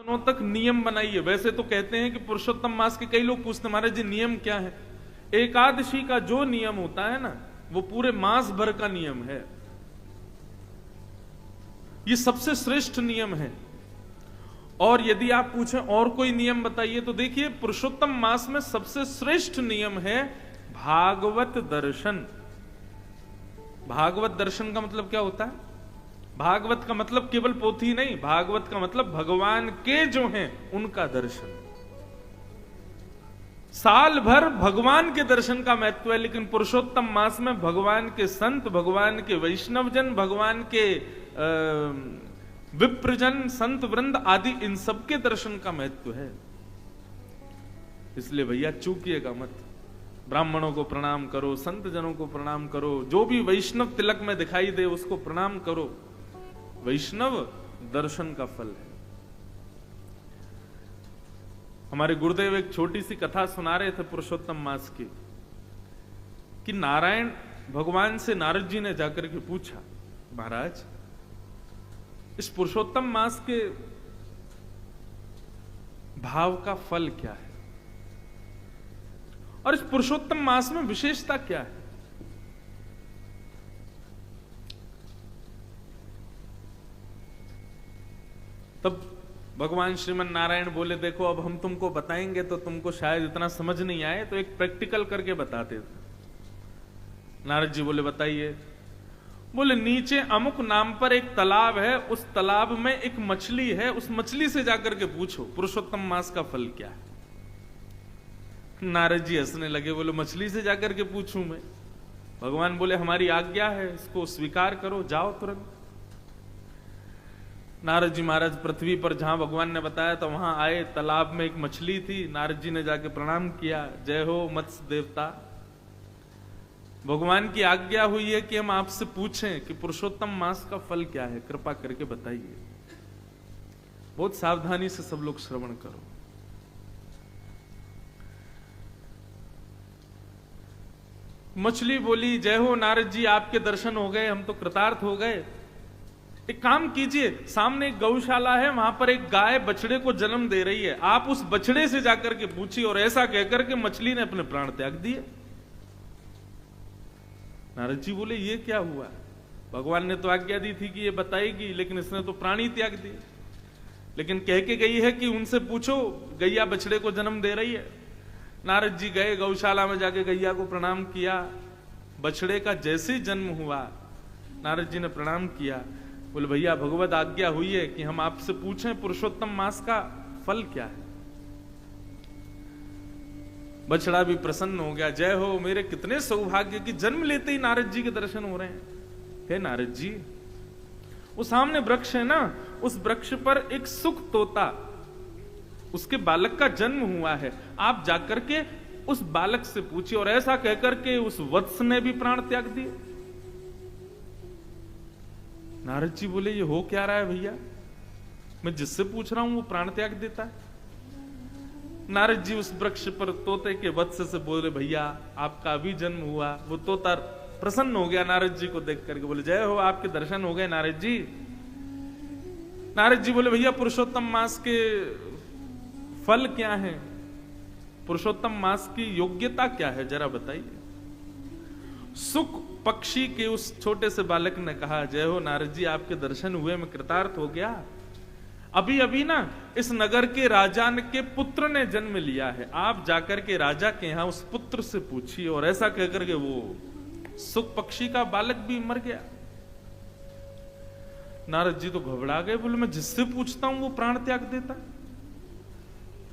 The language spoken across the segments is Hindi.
दिनों तक नियम बनाइए। वैसे तो कहते हैं कि पुरुषोत्तम मास के कई लोग पूछते महाराज जी नियम क्या है। एकादशी का जो नियम होता है ना वो पूरे मास भर का नियम है, ये सबसे श्रेष्ठ नियम है। और यदि आप पूछें और कोई नियम बताइए तो देखिए पुरुषोत्तम मास में सबसे श्रेष्ठ नियम है भागवत दर्शन। भागवत दर्शन का मतलब क्या होता है? भागवत का मतलब केवल पोथी नहीं, भागवत का मतलब भगवान के जो हैं उनका दर्शन। साल भर भगवान के दर्शन का महत्व है, लेकिन पुरुषोत्तम मास में भगवान के संत, भगवान के वैष्णवजन, भगवान के विप्रजन, संत वृंद आदि इन सबके दर्शन का महत्व है। इसलिए भैया चूकिएगा मत, ब्राह्मणों को प्रणाम करो, संत जनों को प्रणाम करो, जो भी वैष्णव तिलक में दिखाई दे उसको प्रणाम करो। वैष्णव दर्शन का फल है। हमारे गुरुदेव एक छोटी सी कथा सुना रहे थे पुरुषोत्तम मास की, कि नारायण भगवान से नारद जी ने जाकर के पूछा महाराज इस पुरुषोत्तम मास के भाव का फल क्या है और इस पुरुषोत्तम मास में विशेषता क्या है। तब भगवान श्रीमन नारायण बोले देखो अब हम तुमको बताएंगे तो तुमको शायद इतना समझ नहीं आए, तो एक प्रैक्टिकल करके बताते थे। नारद जी बोले बताइए। बोले नीचे अमुक नाम पर एक तालाब है, उस तालाब में एक मछली है, उस मछली से जाकर के पूछो पुरुषोत्तम मास का फल क्या है। नारद जी हंसने लगे, बोले मछली से जाकर के पूछूं मैं? भगवान बोले हमारी आज्ञा है, इसको स्वीकार करो, जाओ तुरंत। नारद जी महाराज पृथ्वी पर जहां भगवान ने बताया तो वहां आए, तालाब में एक मछली थी। नारद जी ने जाके प्रणाम किया, जय हो मत्स्य देवता, भगवान की आज्ञा हुई है कि हम आपसे पूछें कि पुरुषोत्तम मास का फल क्या है, कृपा करके बताइए। बहुत सावधानी से सब लोग श्रवण करो। मछली बोली जय हो नारद जी, आपके दर्शन हो गए, हम तो कृतार्थ हो गए। एक काम कीजिए, सामने एक गौशाला है, वहां पर एक गाय बछड़े को जन्म दे रही है, आप उस बछड़े से जाकर के पूछिए। और ऐसा कहकर के मछली ने अपने प्राण त्याग दिए। नारद जी बोले ये क्या हुआ? भगवान ने तो आज्ञा दी थी कि ये बताएगी, लेकिन इसने तो प्राण ही त्याग दिए। लेकिन कह के गई है कि उनसे पूछो, गैया बछड़े को जन्म दे रही है। नारद जी गए गौशाला में, जाके गैया को प्रणाम किया। बछड़े का जैसे ही जन्म हुआ नारद जी ने प्रणाम किया, बोले भैया भगवत आज्ञा हुई है कि हम आपसे पूछें पुरुषोत्तम मास का फल क्या है। बछड़ा भी प्रसन्न हो गया, जय हो, मेरे कितने सौभाग्य कि जन्म लेते ही नारद जी के दर्शन हो रहे हैं। हे नारद जी, वो सामने वृक्ष है ना, उस वृक्ष पर एक सुख तोता, उसके बालक का जन्म हुआ है, आप जाकर के उस बालक से पूछिए। और ऐसा कहकर के उस वत्स ने भी प्राण त्याग दिए। नारद जी बोले ये हो क्या रहा है भैया, मैं जिससे पूछ रहा हूं वो प्राण त्याग देता है। नारद जी उस वृक्ष पर तोते के वत्स से बोले भैया आपका अभी जन्म हुआ। वो तोता प्रसन्न हो गया नारद जी को देख करके, बोले जय हो, आपके दर्शन हो गए नारद जी। नारद जी बोले भैया पुरुषोत्तम मास के फल क्या है, पुरुषोत्तम मास की योग्यता क्या है, जरा बताइए। सुख पक्षी के उस छोटे से बालक ने कहा जय हो नारद जी, आपके दर्शन हुए, मैं कृतार्थ हो गया। अभी अभी ना इस नगर के राजा के पुत्र ने जन्म लिया है, आप जाकर के राजा के यहां उस पुत्र से पूछिए। और ऐसा कहकर के वो सुख पक्षी का बालक भी मर गया। नारद जी तो घबरा गए, बोले मैं जिससे पूछता हूं वो प्राण त्याग देता।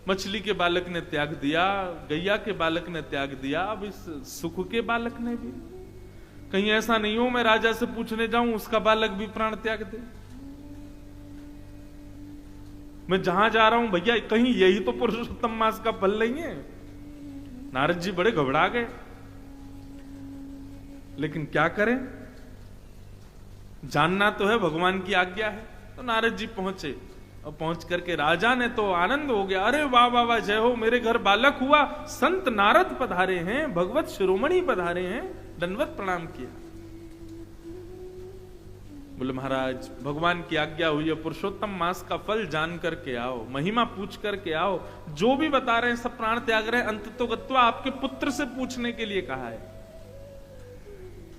मछली के बालक ने त्याग दिया, गैया के बालक ने त्याग दिया, अब इस सुख के बालक ने भी। कहीं ऐसा नहीं हो मैं राजा से पूछने जाऊं उसका बालक भी प्राण त्याग दे। मैं जहां जा रहा हूं भैया कहीं यही तो पुरुषोत्तम मास का फल नहीं है। नारद जी बड़े घबरा गए, लेकिन क्या करें, जानना तो है, भगवान की आज्ञा है। तो नारद जी पहुंचे और पहुंच करके राजा ने तो आनंद हो गया, अरे वाह वाह वाह, जय हो, मेरे घर बालक हुआ, संत नारद पधारे हैं, भगवत शिरोमणि पधारे हैं, दंडवत प्रणाम किया। बोले महाराज भगवान की आज्ञा हुई है, पुरुषोत्तम मास का फल जान करके आओ, महिमा पूछ करके आओ, जो भी बता रहे हैं सब प्राण त्याग रहे हैं, अंततो गत्वा आपके पुत्र से पूछने के लिए कहा है।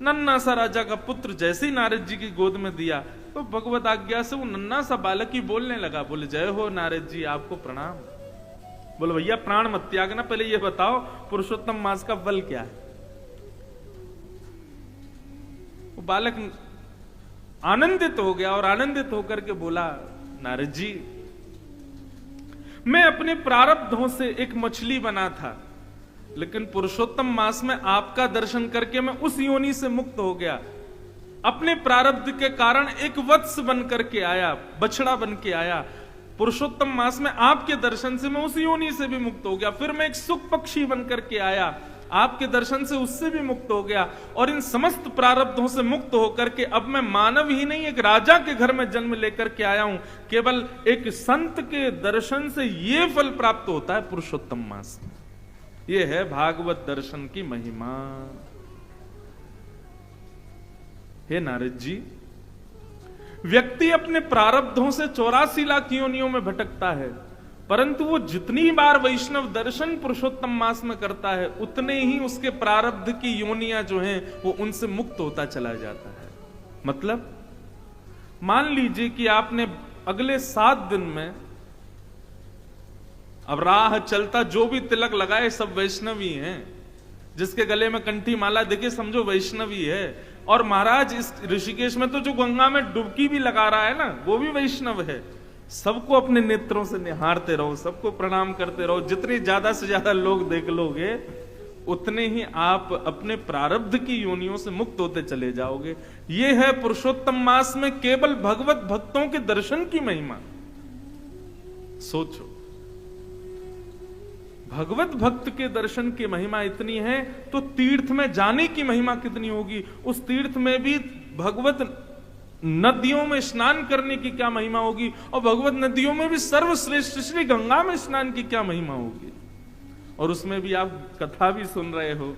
नन्ना सा राजा का पुत्र जैसे ही नारद जी की गोद में दिया तो भगवत आज्ञा से वो नन्ना सा बालक ही बोलने लगा। बोले जय हो नारद जी, आपको प्रणाम। बोले भैया प्राण मत त्यागना, पहले ये बताओ पुरुषोत्तम मास का फल क्या है। वो बालक आनंदित हो गया और आनंदित होकर के बोला नारद जी, मैं अपने प्रारब्धों से एक मछली बना था, लेकिन पुरुषोत्तम मास में आपका दर्शन करके मैं उस योनि से मुक्त हो गया। अपने प्रारब्ध के कारण एक वत्स बन करके आया, बछड़ा बन के आया। पुरुषोत्तम मास में आपके दर्शन से मैं उस योनि से भी मुक्त हो गया। फिर मैं एक सुख पक्षी बन करके आया, आपके दर्शन से उससे भी मुक्त हो गया। और इन समस्त प्रारब्धों से मुक्त होकर के अब मैं मानव ही नहीं, एक राजा के घर में जन्म लेकर के आया हूं। केवल एक संत के दर्शन से ये फल प्राप्त होता है पुरुषोत्तम मास में। ये है भागवत दर्शन की महिमा। हे नारद जी, व्यक्ति अपने प्रारब्धों से 84 लाख योनियों में भटकता है, परंतु वो जितनी बार वैष्णव दर्शन पुरुषोत्तम मास में करता है उतने ही उसके प्रारब्ध की योनियां जो हैं वो उनसे मुक्त होता चला जाता है। मतलब मान लीजिए कि आपने अगले 7 दिन में, अब राह चलता जो भी तिलक लगाए सब वैष्णवी हैं, जिसके गले में कंठी माला दिखे समझो वैष्णवी है। और महाराज इस ऋषिकेश में तो जो गंगा में डुबकी भी लगा रहा है ना वो भी वैष्णव है। सबको अपने नेत्रों से निहारते रहो, सबको प्रणाम करते रहो। जितने ज्यादा से ज्यादा लोग देख लोगे उतने ही आप अपने प्रारब्ध की योनियों से मुक्त होते चले जाओगे। ये है पुरुषोत्तम मास में केवल भगवत भक्तों के दर्शन की महिमा। सोचो, भगवत भक्त के दर्शन की महिमा इतनी है तो तीर्थ में जाने की महिमा कितनी होगी। उस तीर्थ में भी भगवत नदियों में स्नान करने की क्या महिमा होगी, और भगवत नदियों में भी सर्वश्रेष्ठ श्री गंगा में स्नान की क्या महिमा होगी। और उसमें भी आप कथा भी सुन रहे हो।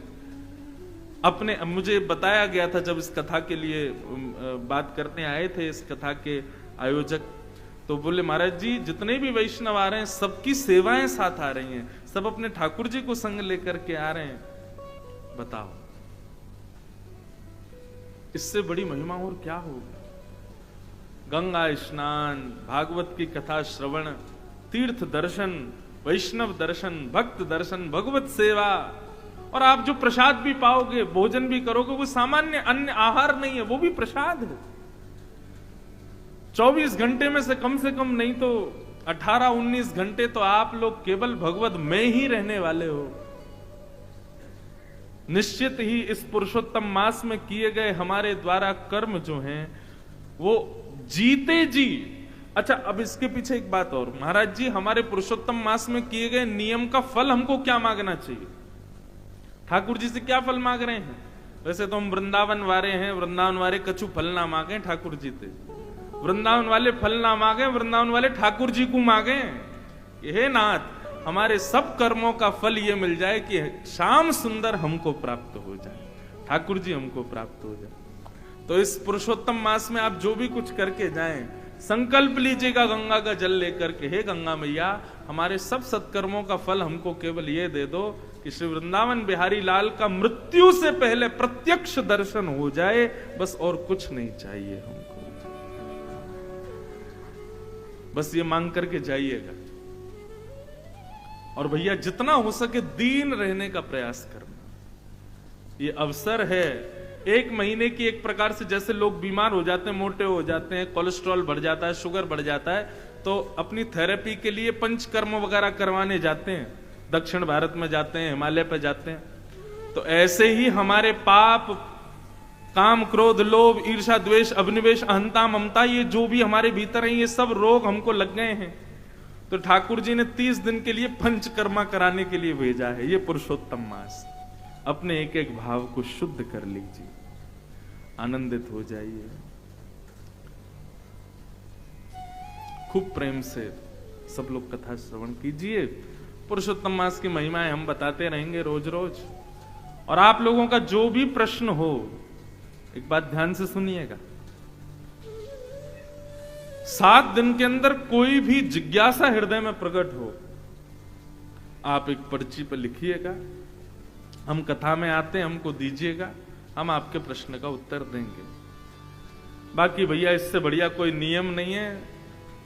अपने मुझे बताया गया था जब इस कथा के लिए बात करने आए थे इस कथा के आयोजक, तो बोले महाराज जी जितने भी वैष्णव आ रहे हैं सबकी सेवाएं साथ आ रही हैं, सब अपने ठाकुर जी को संग लेकर के आ रहे हैं। बताओ इससे बड़ी महिमा और क्या होगी। गंगा स्नान, भागवत की कथा श्रवण, तीर्थ दर्शन, वैष्णव दर्शन, भक्त दर्शन, भगवत सेवा, और आप जो प्रसाद भी पाओगे, भोजन भी करोगे, वो सामान्य अन्य आहार नहीं है, वो भी प्रसाद है। 24 घंटे में से कम नहीं तो 18-19 घंटे तो आप लोग केवल भगवत में ही रहने वाले हो। निश्चित ही इस पुरुषोत्तम मास में किए गए हमारे द्वारा कर्म जो हैं वो जीते जी। अच्छा, अब इसके पीछे एक बात और, महाराज जी हमारे पुरुषोत्तम मास में किए गए नियम का फल हमको क्या मांगना चाहिए? ठाकुर जी से क्या फल मांग रहे हैं? वैसे तो हम वृंदावन वाले हैं, वृंदावन वाले कछु फल ना मांगे ठाकुर जी से, वृंदावन वाले फल ना मांगे, वृंदावन वाले ठाकुर जी को मांगे। हे नाथ, हमारे सब कर्मों का फल ये मिल जाए कि श्याम सुंदर हमको प्राप्त हो जाए, ठाकुर जी हमको प्राप्त हो जाए। तो इस पुरुषोत्तम मास में आप जो भी कुछ करके जाएं, संकल्प लीजिएगा गंगा का जल लेकर के, हे गंगा मैया हमारे सब सत्कर्मों का फल हमको केवल ये दे दो कि श्री वृंदावन बिहारी लाल का मृत्यु से पहले प्रत्यक्ष दर्शन हो जाए, बस और कुछ नहीं चाहिए हमको। बस ये मांग करके जाइएगा। और भैया जितना हो सके दीन रहने का प्रयास करना। ये अवसर है, 1 महीने की एक प्रकार से जैसे लोग बीमार हो जाते हैं, मोटे हो जाते हैं, कोलेस्ट्रॉल बढ़ जाता है, शुगर बढ़ जाता है, तो अपनी थेरेपी के लिए पंचकर्म वगैरह करवाने जाते हैं, दक्षिण भारत में जाते हैं, हिमालय पे जाते हैं। तो ऐसे ही हमारे पाप, काम, क्रोध, लोभ, ईर्ष्या, द्वेष, अभिनिवेश, अहंता, ममता, ये जो भी हमारे भीतर है ये सब रोग हमको लग गए हैं। तो ठाकुर जी ने 30 दिन के लिए पंचकर्मा कराने के लिए भेजा है। ये पुरुषोत्तम मास, अपने एक एक भाव को शुद्ध कर लीजिए, आनंदित हो जाइए। खूब प्रेम से सब लोग कथा श्रवण कीजिए। पुरुषोत्तम मास की महिमाएं हम बताते रहेंगे रोज रोज। और आप लोगों का जो भी प्रश्न हो, एक बात ध्यान से सुनिएगा, 7 दिन के अंदर कोई भी जिज्ञासा हृदय में प्रकट हो, आप एक पर्ची पर लिखिएगा, हम कथा में आते हैं, हमको दीजिएगा, हम आपके प्रश्न का उत्तर देंगे। बाकी भैया इससे बढ़िया कोई नियम नहीं है।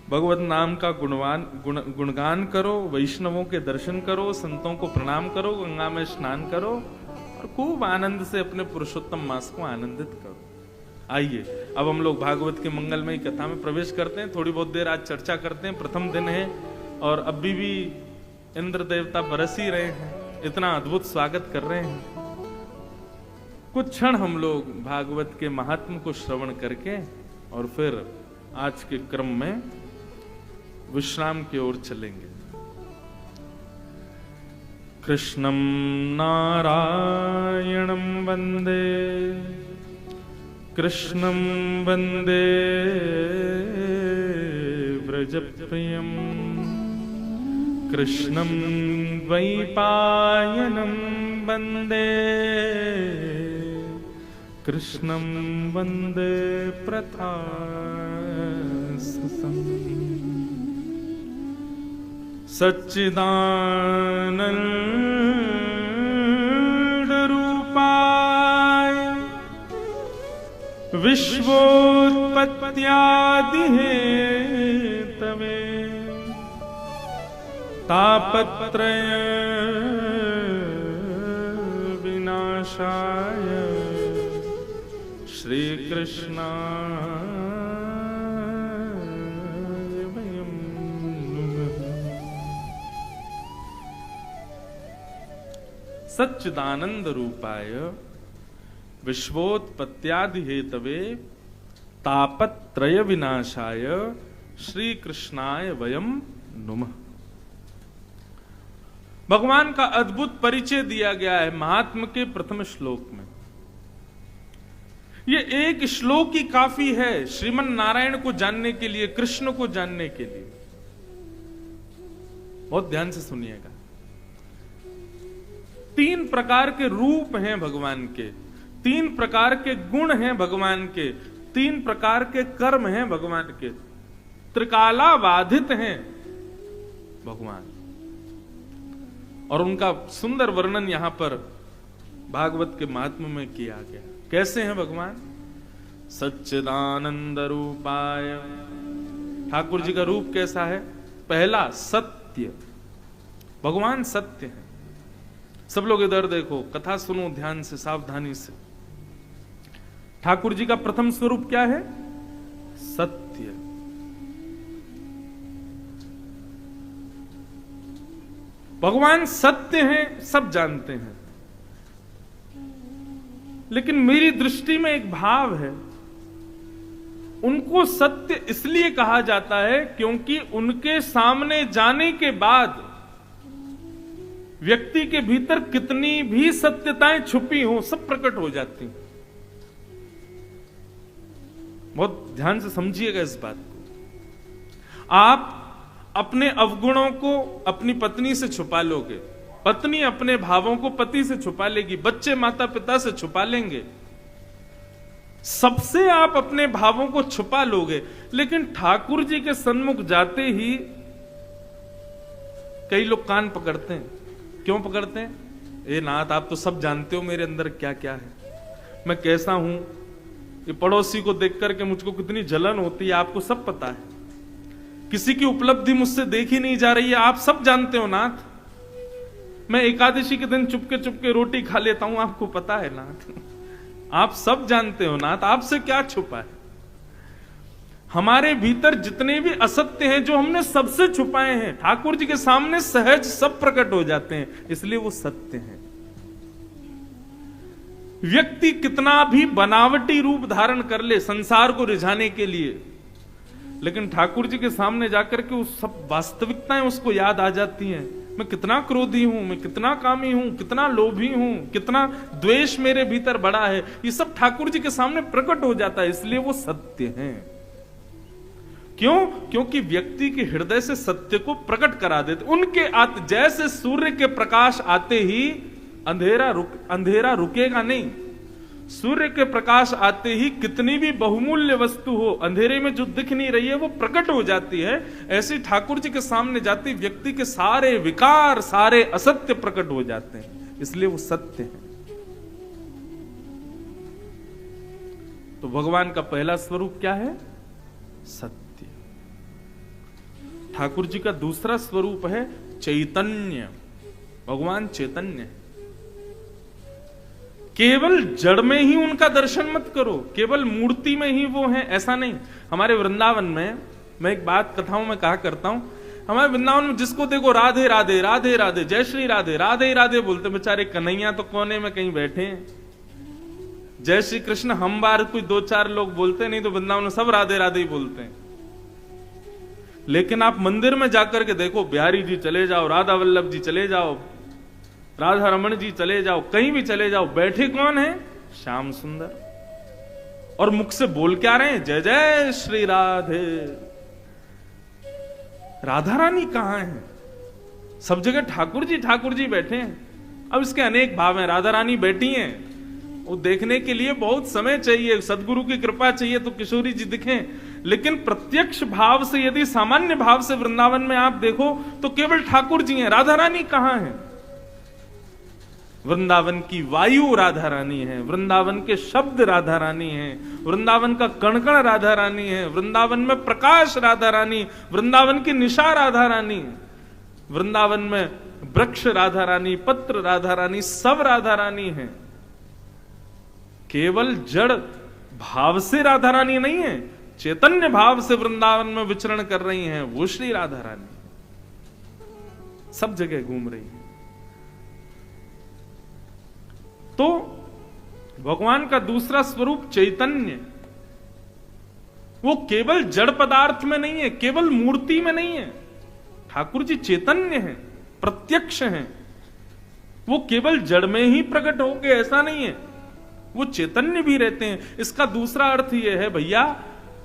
भगवत नाम का गुणगान करो, वैष्णवों के दर्शन करो, संतों को प्रणाम करो, गंगा में स्नान करो और खूब आनंद से अपने पुरुषोत्तम मास को आनंदित करो। आइए अब हम लोग भागवत के मंगलमयी कथा में प्रवेश करते हैं। थोड़ी बहुत देर आज चर्चा करते हैं। प्रथम दिन है और अभी भी इंद्र देवता बरस ही रहे हैं, इतना अद्भुत स्वागत कर रहे हैं। कुछ क्षण हम लोग भागवत के महात्म को श्रवण करके और फिर आज के क्रम में विश्राम की ओर चलेंगे। कृष्णं नारायणं वंदे, कृष्णं वंदे व्रजप्रियं, कृष्णं द्वैपायनं वंदे, कृष्णं वंदे प्रथाससं। सच्चिदानंद रूपाय विश्वोत्पत्त्यादि हेतवे, तापत्रय विनाशाय श्री कृष्णाय वयं नमः। सच्चिदानंद रूपाय विश्वोत्पत्त्यादि हेतवे, तापत्रय विनाशाय श्री कृष्णाय वयं नमः। भगवान का अद्भुत परिचय दिया गया है महात्म के प्रथम श्लोक में। ये एक श्लोक ही काफी है श्रीमन नारायण को जानने के लिए, कृष्ण को जानने के लिए। बहुत ध्यान से सुनिएगा। 3 प्रकार के रूप हैं भगवान के, 3 प्रकार के गुण हैं भगवान के, 3 प्रकार के कर्म हैं भगवान के, त्रिकालाबाधित हैं भगवान। और उनका सुंदर वर्णन यहां पर भागवत के महात्म्य में किया गया। कैसे हैं भगवान? सच्चिदानंद रूपाय। ठाकुर जी का रूप कैसा है? पहला सत्य, भगवान सत्य है। सब लोग इधर देखो, कथा सुनो ध्यान से, सावधानी से। ठाकुर जी का प्रथम स्वरूप क्या है? सत्य। भगवान सत्य हैं, सब जानते हैं, लेकिन मेरी दृष्टि में एक भाव है। उनको सत्य इसलिए कहा जाता है क्योंकि उनके सामने जाने के बाद व्यक्ति के भीतर कितनी भी सत्यताएं छुपी हो, सब प्रकट हो जाती हैं। बहुत ध्यान से समझिएगा इस बात को। आप अपने अवगुणों को अपनी पत्नी से छुपा लोगे, पत्नी अपने भावों को पति से छुपा लेगी, बच्चे माता पिता से छुपा लेंगे, सबसे आप अपने भावों को छुपा लोगे। लेकिन ठाकुर जी के सन्मुख जाते ही कई लोग कान पकड़ते हैं। क्यों पकड़ते हैं? ए नाथ, आप तो सब जानते हो मेरे अंदर क्या क्या है, मैं कैसा हूं। ये पड़ोसी को देख करके मुझको कितनी जलन होती है, आपको सब पता है। किसी की उपलब्धि मुझसे देखी नहीं जा रही है, आप सब जानते हो नाथ। मैं एकादशी के दिन चुपके चुपके रोटी खा लेता हूं, आपको पता है नाथ। आप सब जानते हो नाथ, आपसे क्या छुपा है। हमारे भीतर जितने भी असत्य हैं जो हमने सबसे छुपाए हैं, ठाकुर जी के सामने सहज सब प्रकट हो जाते हैं, इसलिए वो सत्य हैं। व्यक्ति कितना भी बनावटी रूप धारण कर ले संसार को रिझाने के लिए, लेकिन ठाकुर जी के सामने जाकर के उस सब वास्तविकताएं उसको याद आ जाती हैं। मैं कितना क्रोधी हूं, मैं कितना कामी हूं, कितना लोभी हूं, कितना द्वेष मेरे भीतर बड़ा है, ये सब ठाकुर जी के सामने प्रकट हो जाता है, इसलिए वो सत्य हैं। क्यों? क्योंकि व्यक्ति के हृदय से सत्य को प्रकट करा देते। उनके जैसे सूर्य के प्रकाश आते ही अंधेरा रुकेगा नहीं। सूर्य के प्रकाश आते ही कितनी भी बहुमूल्य वस्तु हो, अंधेरे में जो दिख नहीं रही है वो प्रकट हो जाती है। ऐसे ठाकुर जी के सामने जाती व्यक्ति के सारे विकार, सारे असत्य प्रकट हो जाते हैं, इसलिए वो सत्य है। तो भगवान का पहला स्वरूप क्या है? सत्य। ठाकुर जी का दूसरा स्वरूप है चैतन्य। भगवान चैतन्य। केवल जड़ में ही उनका दर्शन मत करो, केवल मूर्ति में ही वो है, ऐसा नहीं। हमारे वृंदावन में, मैं एक बात कथाओं में कहा करता हूं, हमारे वृंदावन में जिसको देखो राधे राधे राधे राधे, जय श्री राधे राधे राधे बोलते, बेचारे कन्हैया तो कोने में कहीं बैठे हैं। जय श्री कृष्ण हम बार कोई 2-4 लोग बोलते, नहीं तो वृंदावन में सब राधे राधे ही बोलते हैं। लेकिन आप मंदिर में जाकर के देखो, बिहारी जी चले जाओ, राधा वल्लभ जी चले जाओ, राधा रमन जी चले जाओ, कहीं भी चले जाओ, बैठे कौन है? श्याम सुंदर। और मुख से बोल क्या रहे हैं? जय जय श्री राधे। राधा रानी कहां है? सब जगह ठाकुर जी बैठे हैं। अब इसके अनेक भाव हैं। राधा रानी बैठी हैं, वो देखने के लिए बहुत समय चाहिए, सदगुरु की कृपा चाहिए तो किशोरी जी दिखें। लेकिन प्रत्यक्ष भाव से, यदि सामान्य भाव से वृंदावन में आप देखो तो केवल ठाकुर जी हैं। राधा रानी कहां है? वृंदावन की वायु राधा रानी है, वृंदावन के शब्द राधा रानी है, वृंदावन का कण-कण राधा रानी है, वृंदावन में प्रकाश राधा रानी, वृंदावन की निशा राधा रानी, वृंदावन में वृक्ष राधा रानी, पत्र राधा रानी, सब राधा रानी है। केवल जड़ भाव से राधा रानी नहीं है, चैतन्य भाव से वृंदावन में विचरण कर रही हैं, वो श्री राधा रानी सब जगह घूम रही है। तो भगवान का दूसरा स्वरूप चैतन्य, वो केवल जड़ पदार्थ में नहीं है, केवल मूर्ति में नहीं है। ठाकुर जी चैतन्य हैं, प्रत्यक्ष हैं। वो केवल जड़ में ही प्रकट हो गए ऐसा नहीं है, वो चैतन्य भी रहते हैं। इसका दूसरा अर्थ यह है भैया,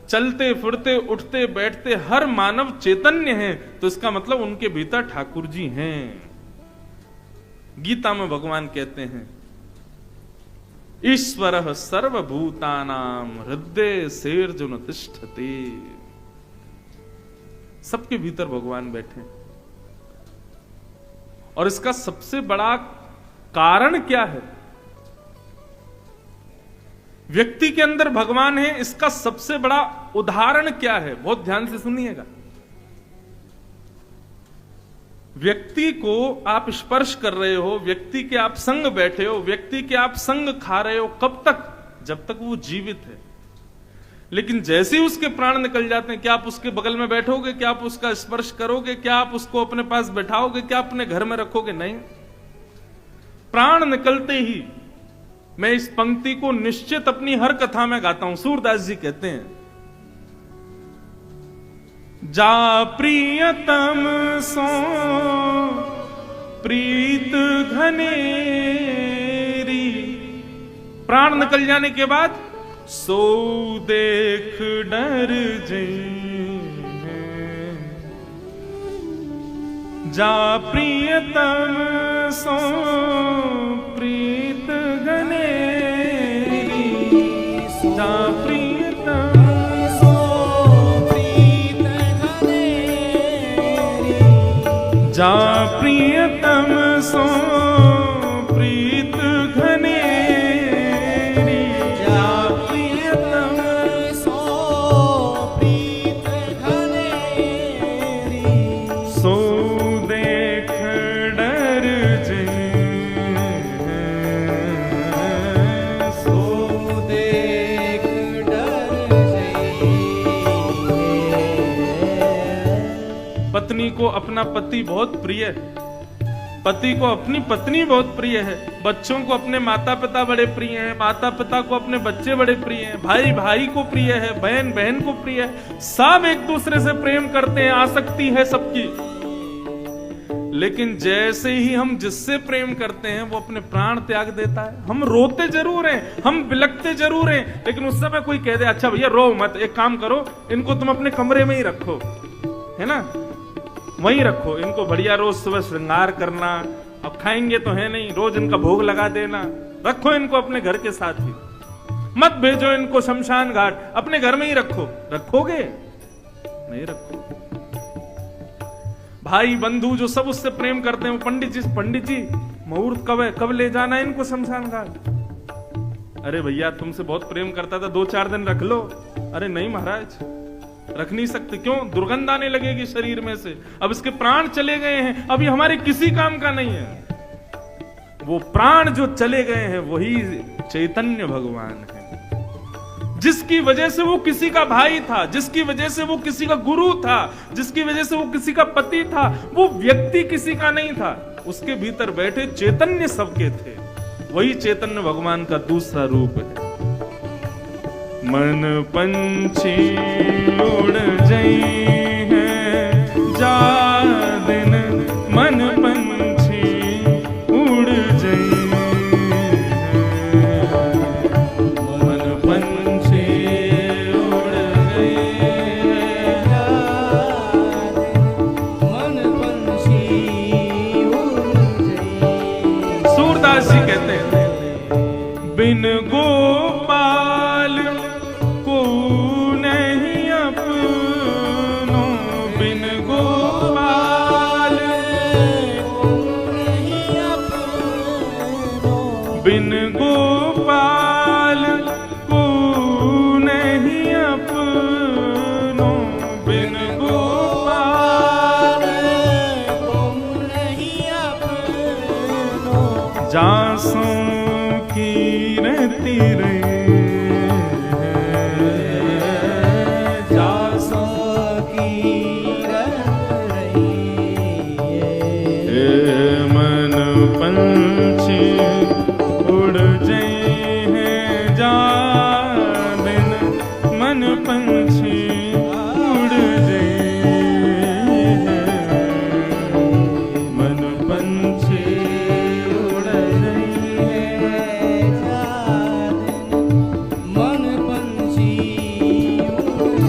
चलते फिरते उठते बैठते हर मानव चैतन्य है, तो इसका मतलब उनके भीतर ठाकुर जी हैं। गीता में भगवान कहते हैं, ईश्वरः सर्वभूतानां हृदय सेर्जुन तिष्ठते। सबके भीतर भगवान बैठे। और इसका सबसे बड़ा कारण क्या है? व्यक्ति के अंदर भगवान है, इसका सबसे बड़ा उदाहरण क्या है? बहुत ध्यान से सुनिएगा। व्यक्ति को आप स्पर्श कर रहे हो, व्यक्ति के आप संग बैठे हो, व्यक्ति के आप संग खा रहे हो, कब तक? जब तक वो जीवित है। लेकिन जैसे ही उसके प्राण निकल जाते हैं, क्या आप उसके बगल में बैठोगे? क्या आप उसका स्पर्श करोगे? क्या आप उसको अपने पास बैठाओगे? क्या अपने घर में रखोगे? नहीं। प्राण निकलते ही, मैं इस पंक्ति को निश्चित अपनी हर कथा में गाता हूं। सूरदास जी कहते हैं, जा प्रियतम सो प्रीत घनेरी। प्राण निकल जाने के बाद सो देख डर जइने। जा प्रियतम सो प्रीत घनेरी। जा प्रियतम सो प्रीत घनेरी। जा प्रियतम सो प्रीत घनेरी। जा प्रियतम सो प्रीत घनेरी। सो देख डर जइने। सो देख डर जइने। पत्नी को अपना पति बहुत प्रिय है, पति को अपनी पत्नी बहुत प्रिय है, बच्चों को अपने माता पिता बड़े प्रिय हैं, माता पिता को अपने बच्चे बड़े प्रिय हैं, भाई भाई को प्रिय है, बहन बहन को प्रिय है। सब एक दूसरे से प्रेम करते हैं, आसक्ति है सबकी। लेकिन जैसे ही हम जिससे प्रेम करते हैं वो अपने प्राण त्याग देता है। हम रोते जरूर हैं, हम बिलखते जरूर हैं, लेकिन उस समय कोई कह दे, अच्छा भैया रो मत, एक काम करो, इनको तुम अपने कमरे में ही रखो, है ना, वहीं रखो इनको, बढ़िया रोज सुबह श्रृंगार करना, अब खाएंगे तो है नहीं, रोज इनका भोग लगा देना, रखो इनको अपने घर के साथ ही। मत भेजो इनको शमशान घाट, अपने घर में ही रखो। रखोगे? नहीं रखोगे। भाई बंधु जो सब उससे प्रेम करते हैं, वो पंडित जी मुहूर्त कब है, कब ले जाना है इनको शमशान घाट? अरे भैया तुमसे बहुत प्रेम करता था, 2-4 दिन रख लो। अरे नहीं महाराज, रख नहीं सकते। क्यों? दुर्गंध आने लगेगी शरीर में से। अब इसके प्राण चले गए हैं, अभी हमारे किसी काम का नहीं है। वो प्राण जो चले गए हैं वही चैतन्य भगवान है, जिसकी वजह से वो किसी का भाई था, जिसकी वजह से वो किसी का गुरु था, जिसकी वजह से वो किसी का पति था। वो व्यक्ति किसी का नहीं था, उसके भीतर बैठे चैतन्य सबके थे। वही चैतन्य भगवान का दूसरा रूप है। मन पंछी उड़ जाई है जा दिन, मन पंछी उड़ जाई, मन पंछी उड़ गई जा दिन, मन पंछी उड़ जाई। सूरदास जी कहते हैं, बिन गोपाल को नहीं अपनो, बिन गोपाल को नहीं अपनो, बिन गोपाल को नहीं अपनो, बिन गोपाल को नहीं अपनो, जासों की रहती रही, पंछी उड़ जाए हैं जा दिन, मन पंछी उड़ जाए हैं, मन पंछी उड़ जाए हैं जा दिन, मन पंछी उड़।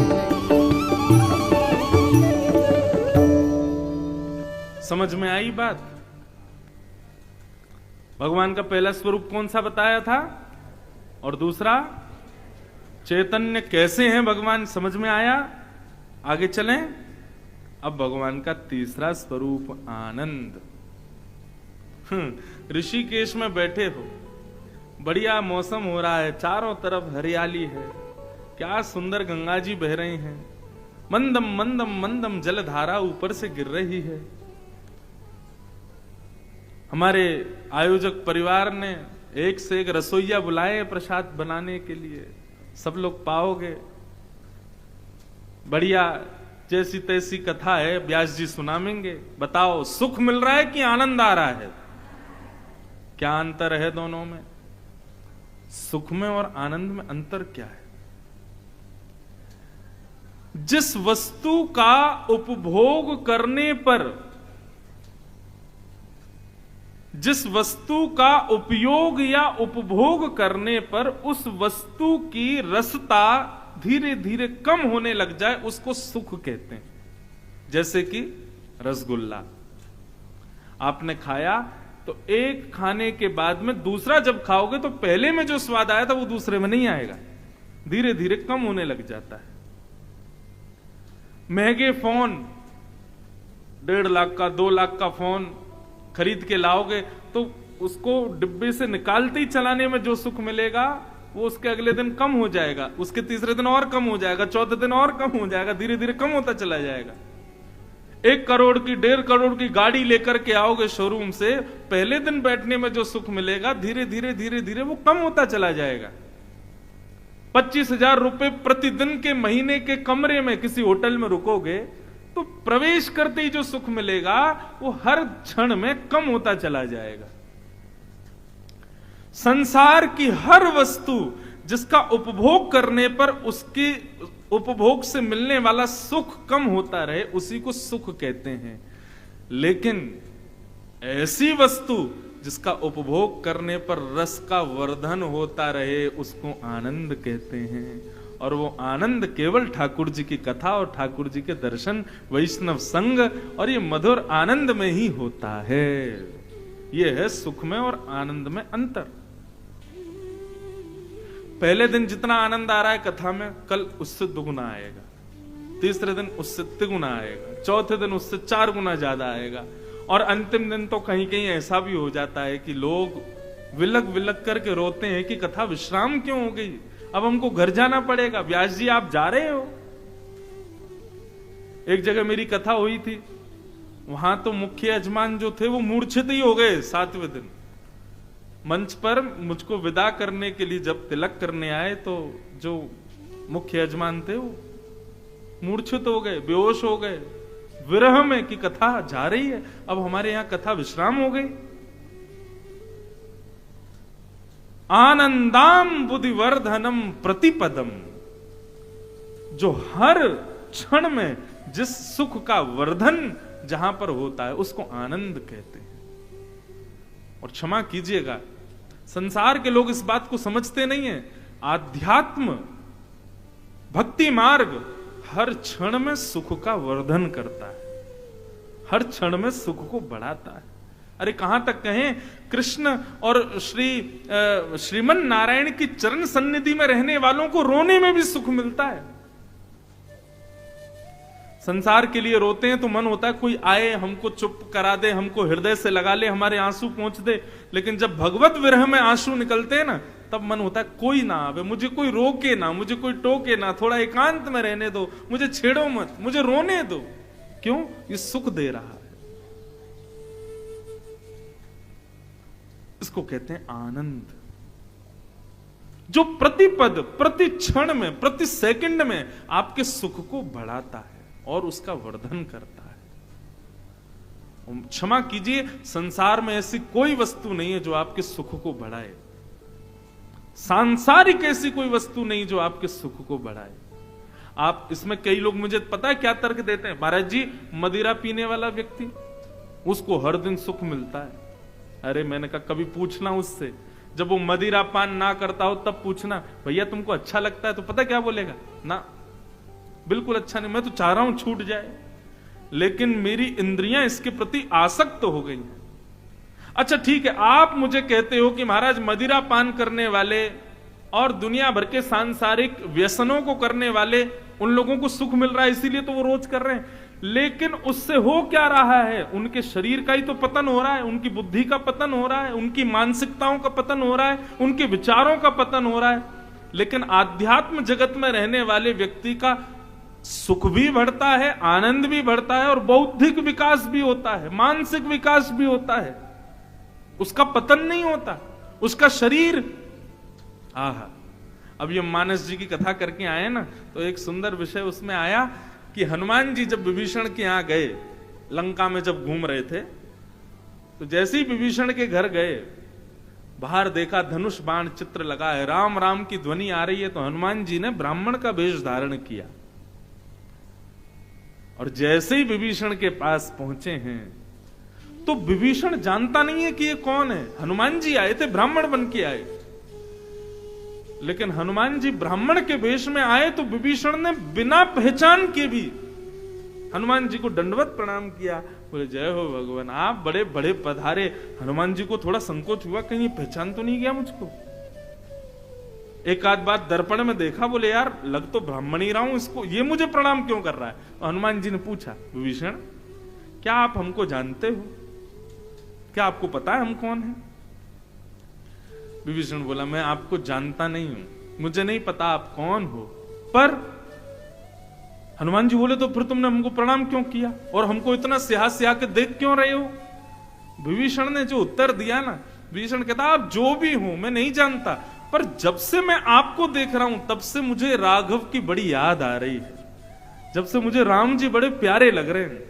समझ में आई बात? भगवान का पहला स्वरूप कौन सा बताया था, और दूसरा चैतन्य कैसे हैं भगवान, समझ में आया? आगे चलें। अब भगवान का तीसरा स्वरूप आनंद। ऋषिकेश में बैठे हो, बढ़िया मौसम हो रहा है, चारों तरफ हरियाली है, क्या सुंदर गंगा जी बह रही हैं, मंदम मंदम मंदम जलधारा ऊपर से गिर रही है। हमारे आयोजक परिवार ने एक से एक रसोइया बुलाए प्रसाद बनाने के लिए, सब लोग पाओगे। बढ़िया जैसी तैसी कथा है, व्यास जी सुनाएंगे। बताओ सुख मिल रहा है कि आनंद आ रहा है? क्या अंतर है दोनों में? सुख में और आनंद में अंतर क्या है? जिस वस्तु का उपभोग करने पर, जिस वस्तु का उपयोग या उपभोग करने पर उस वस्तु की रसता धीरे धीरे कम होने लग जाए, उसको सुख कहते हैं। जैसे कि रसगुल्ला आपने खाया, तो एक खाने के बाद में दूसरा जब खाओगे तो पहले में जो स्वाद आया था वो दूसरे में नहीं आएगा, धीरे धीरे कम होने लग जाता है। महंगे फोन, 1.5 लाख का 2 लाख का फोन खरीद के लाओगे तो उसको डिब्बे से निकालते ही चलाने में जो सुख मिलेगा वो उसके अगले दिन कम हो जाएगा, उसके तीसरे दिन और कम हो जाएगा, चौथे दिन और कम हो जाएगा, धीरे धीरे कम होता चला जाएगा। 1 करोड़ की 1.5 करोड़ की गाड़ी लेकर के आओगे शोरूम से, पहले दिन बैठने में जो सुख मिलेगा धीरे धीरे वो कम होता चला जाएगा। 25,000 रुपए प्रतिदिन के महीने के कमरे में किसी होटल में रुकोगे तो प्रवेश करते ही जो सुख मिलेगा वो हर क्षण में कम होता चला जाएगा। संसार की हर वस्तु जिसका उपभोग करने पर उसके उपभोग से मिलने वाला सुख कम होता रहे, उसी को सुख कहते हैं। लेकिन ऐसी वस्तु जिसका उपभोग करने पर रस का वर्धन होता रहे, उसको आनंद कहते हैं। और वो आनंद केवल ठाकुर जी की कथा और ठाकुर जी के दर्शन, वैष्णव संग और ये मधुर आनंद में ही होता है। ये है सुख में और आनंद में अंतर। पहले दिन जितना आनंद आ रहा है कथा में, कल उससे दुगुना आएगा, तीसरे दिन उससे तिगुना आएगा, चौथे दिन उससे 4 गुना ज्यादा आएगा, और अंतिम दिन तो कहीं कहीं ऐसा भी हो जाता है कि लोग विलक विलक करके रोते हैं कि कथा विश्राम क्यों हो गई, अब हमको घर जाना पड़ेगा। व्यास जी आप जा रहे हो। एक जगह मेरी कथा हुई थी, वहां तो मुख्य यजमान जो थे वो मूर्छित ही हो गए 7वें दिन। मंच पर मुझको विदा करने के लिए जब तिलक करने आए तो जो मुख्य यजमान थे वो मूर्छित हो गए, बेहोश हो गए, विरह में कि कथा जा रही है, अब हमारे यहां कथा विश्राम हो गई। आनंदाम बुद्धिवर्धनम प्रतिपदम, जो हर क्षण में जिस सुख का वर्धन जहां पर होता है उसको आनंद कहते हैं। और क्षमा कीजिएगा, संसार के लोग इस बात को समझते नहीं है। आध्यात्म भक्ति मार्ग हर क्षण में सुख का वर्धन करता है, हर क्षण में सुख को बढ़ाता है। अरे कहां तक कहें, कृष्ण और श्रीमन नारायण की चरण सन्निधि में रहने वालों को रोने में भी सुख मिलता है। संसार के लिए रोते हैं तो मन होता है कोई आए, हमको चुप करा दे, हमको हृदय से लगा ले, हमारे आंसू पहुंच दे। लेकिन जब भगवत विरह में आंसू निकलते हैं ना, तब मन होता है कोई ना आवे, मुझे कोई रोके ना, मुझे कोई टोके ना, थोड़ा एकांत में रहने दो, मुझे छेड़ो मत, मुझे रोने दो। क्यों? ये सुख दे रहा है। इसको कहते हैं आनंद, जो प्रतिपद, प्रति क्षण में, प्रति सेकंड में आपके सुख को बढ़ाता है और उसका वर्धन करता है। क्षमा कीजिए, संसार में ऐसी कोई वस्तु नहीं है जो आपके सुख को बढ़ाए, सांसारिक ऐसी कोई वस्तु नहीं जो आपके सुख को बढ़ाए। आप इसमें कई लोग मुझे पता है क्या तर्क देते हैं, महाराज जी मदिरा पीने वाला व्यक्ति उसको हर दिन सुख मिलता है। अरे मैंने कहा कभी पूछना उससे, जब वो मदिरा पान ना करता हो तब पूछना, भैया तुमको अच्छा लगता है? तो पता क्या बोलेगा, ना बिल्कुल अच्छा नहीं, मैं तो चाह रहा हूं छूट जाए, लेकिन मेरी इंद्रियां इसके प्रति आसक्त हो गई हैं। अच्छा ठीक है, आप मुझे कहते हो कि महाराज मदिरा पान करने वाले और दुनिया भर के सांसारिक व्यसनों को करने वाले उन लोगों को सुख मिल रहा है इसीलिए तो वो रोज कर रहे हैं, लेकिन उससे हो क्या रहा है? उनके शरीर का ही तो पतन हो रहा है, उनकी बुद्धि का पतन हो रहा है, उनकी मानसिकताओं का पतन हो रहा है, उनके विचारों का पतन हो रहा है। लेकिन आध्यात्म जगत में रहने वाले व्यक्ति का सुख भी बढ़ता है, आनंद भी बढ़ता है, और बौद्धिक विकास भी होता है, मानसिक विकास भी होता है, उसका पतन नहीं होता, उसका शरीर। आहा, अब ये मानस जी की कथा करके आए ना, तो एक सुंदर विषय उसमें आया कि हनुमान जी जब विभीषण के यहां गए, लंका में जब घूम रहे थे, तो जैसे ही विभीषण के घर गए, बाहर देखा धनुष बाण चित्र लगा है, राम राम की ध्वनि आ रही है, तो हनुमान जी ने ब्राह्मण का वेश धारण किया, और जैसे ही विभीषण के पास पहुंचे हैं, तो विभीषण जानता नहीं है कि ये कौन है। हनुमान जी आए थे, ब्राह्मण बन के आए, लेकिन हनुमान जी ब्राह्मण के वेश में आए तो विभीषण ने बिना पहचान के भी हनुमान जी को दंडवत प्रणाम किया, बोले जय हो भगवान, आप बड़े बड़े पधारे। हनुमान जी को थोड़ा संकोच हुआ, कहीं पहचान तो नहीं गया मुझको। एक आध बात दर्पण में देखा, बोले यार लग तो ब्राह्मण ही रहा हूं, इसको ये मुझे प्रणाम क्यों कर रहा है? तो हनुमान जी ने पूछा, विभीषण क्या आप हमको जानते हो? क्या आपको पता है हम कौन हैं? विभीषण बोला, मैं आपको जानता नहीं हूं, मुझे नहीं पता आप कौन हो। पर हनुमान जी बोले, तो फिर तुमने हमको प्रणाम क्यों किया और हमको इतना स्याह के देख क्यों रहे हो? विभीषण ने जो उत्तर दिया ना, विभीषण कहता, आप जो भी हो मैं नहीं जानता, पर जब से मैं आपको देख रहा हूं तब से मुझे राघव की बड़ी याद आ रही है, जब से मुझे राम जी बड़े प्यारे लग रहे हैं,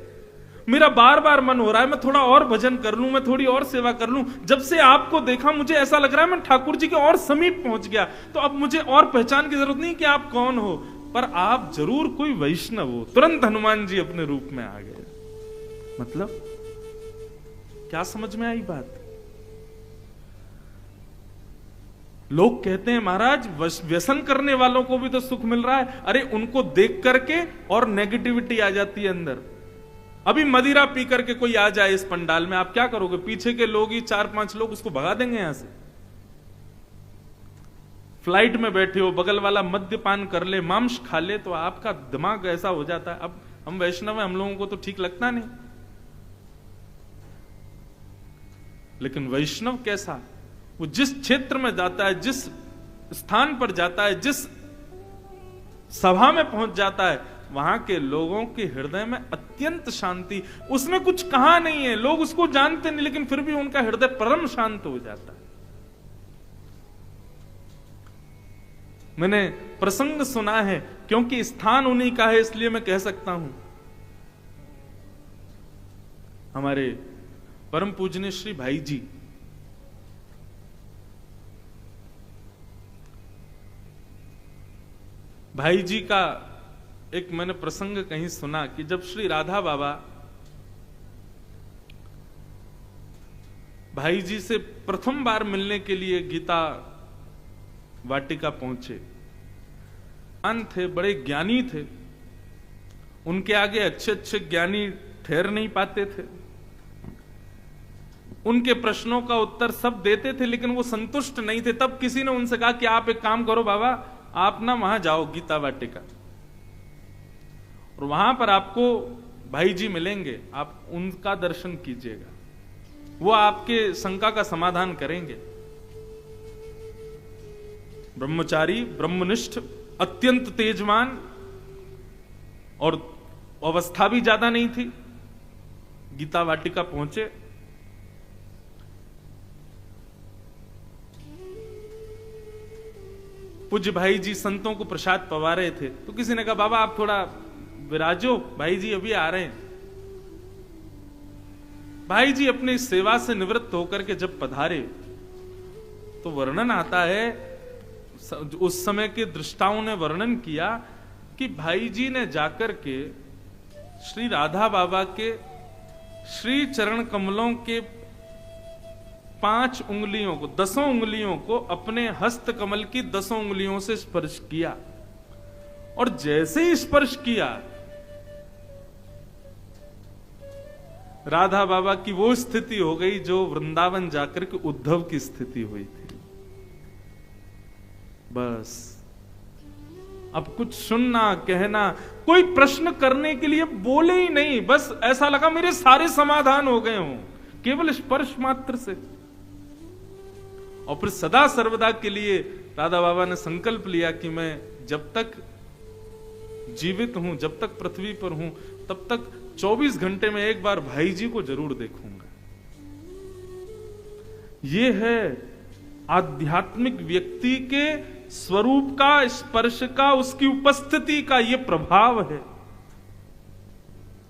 मेरा बार बार मन हो रहा है मैं थोड़ा और भजन कर लूं, मैं थोड़ी और सेवा कर लूं। जब से आपको देखा मुझे ऐसा लग रहा है मैं ठाकुर जी के और समीप पहुंच गया, तो अब मुझे और पहचान की जरूरत नहीं कि आप कौन हो, पर आप जरूर कोई वैष्णव हो। तुरंत हनुमान जी अपने रूप में आ गए। मतलब क्या समझ में आई बात? लोग कहते हैं महाराज व्यसन करने वालों को भी तो सुख मिल रहा है। अरे उनको देख करके और नेगेटिविटी आ जाती है अंदर। अभी मदिरा पी करके कोई आ जाए इस पंडाल में, आप क्या करोगे? पीछे के लोग ही 4-5 लोग उसको भगा देंगे यहां से। फ्लाइट में बैठे हो, बगल वाला मद्यपान कर ले, मांस खा ले, तो आपका दिमाग ऐसा हो जाता है। अब हम वैष्णव हैं, हम लोगों को तो ठीक लगता नहीं। लेकिन वैष्णव कैसा, वो जिस क्षेत्र में जाता है, जिस स्थान पर जाता है, जिस सभा में पहुंच जाता है, वहां के लोगों के हृदय में अत्यंत शांति। उसने कुछ कहा नहीं है, लोग उसको जानते नहीं, लेकिन फिर भी उनका हृदय परम शांत हो जाता है। मैंने प्रसंग सुना है, क्योंकि स्थान उन्हीं का है इसलिए मैं कह सकता हूं। हमारे परम पूजनीय श्री भाई जी, भाई जी का एक मैंने प्रसंग कहीं सुना कि जब श्री राधा बाबा भाई जी से प्रथम बार मिलने के लिए गीता वाटिका पहुंचे, थे बड़े ज्ञानी थे, उनके आगे अच्छे अच्छे ज्ञानी ठहर नहीं पाते थे, उनके प्रश्नों का उत्तर सब देते थे, लेकिन वो संतुष्ट नहीं थे। तब किसी ने उनसे कहा कि आप एक काम करो बाबा, आप ना वहां जाओ गीता वाटिका, और वहां पर आपको भाई जी मिलेंगे, आप उनका दर्शन कीजिएगा, वो आपके शंका का समाधान करेंगे। ब्रह्मचारी, ब्रह्मनिष्ठ, अत्यंत तेजवान, और अवस्था भी ज्यादा नहीं थी। गीता वाटिका पहुंचे, पूज्य भाई जी संतों को प्रसाद पवा रहे थे, तो किसी ने कहा बाबा आप थोड़ा विराजो, भाई जी अभी आ रहे हैं। भाई जी अपनी सेवा से निवृत्त होकर के जब पधारे, तो वर्णन आता है, उस समय के दृष्टाओं ने वर्णन किया कि भाई जी ने जाकर के श्री राधा बाबा के श्री चरण कमलों के 5 उंगलियों को, 10 उंगलियों को अपने हस्त कमल की 10 उंगलियों से स्पर्श किया, और जैसे ही स्पर्श किया, राधा बाबा की वो स्थिति हो गई जो वृंदावन जाकर के उद्धव की स्थिति हुई थी। बस अब कुछ सुनना, कहना, कोई प्रश्न करने के लिए बोले ही नहीं, बस ऐसा लगा मेरे सारे समाधान हो गए हों केवल स्पर्श मात्र से। और फिर सदा सर्वदा के लिए राधा बाबा ने संकल्प लिया कि मैं जब तक जीवित हूं, जब तक पृथ्वी पर हूं, तब तक 24 घंटे में एक बार भाई जी को जरूर देखूंगा। यह है आध्यात्मिक व्यक्ति के स्वरूप का, स्पर्श का, उसकी उपस्थिति का यह प्रभाव है।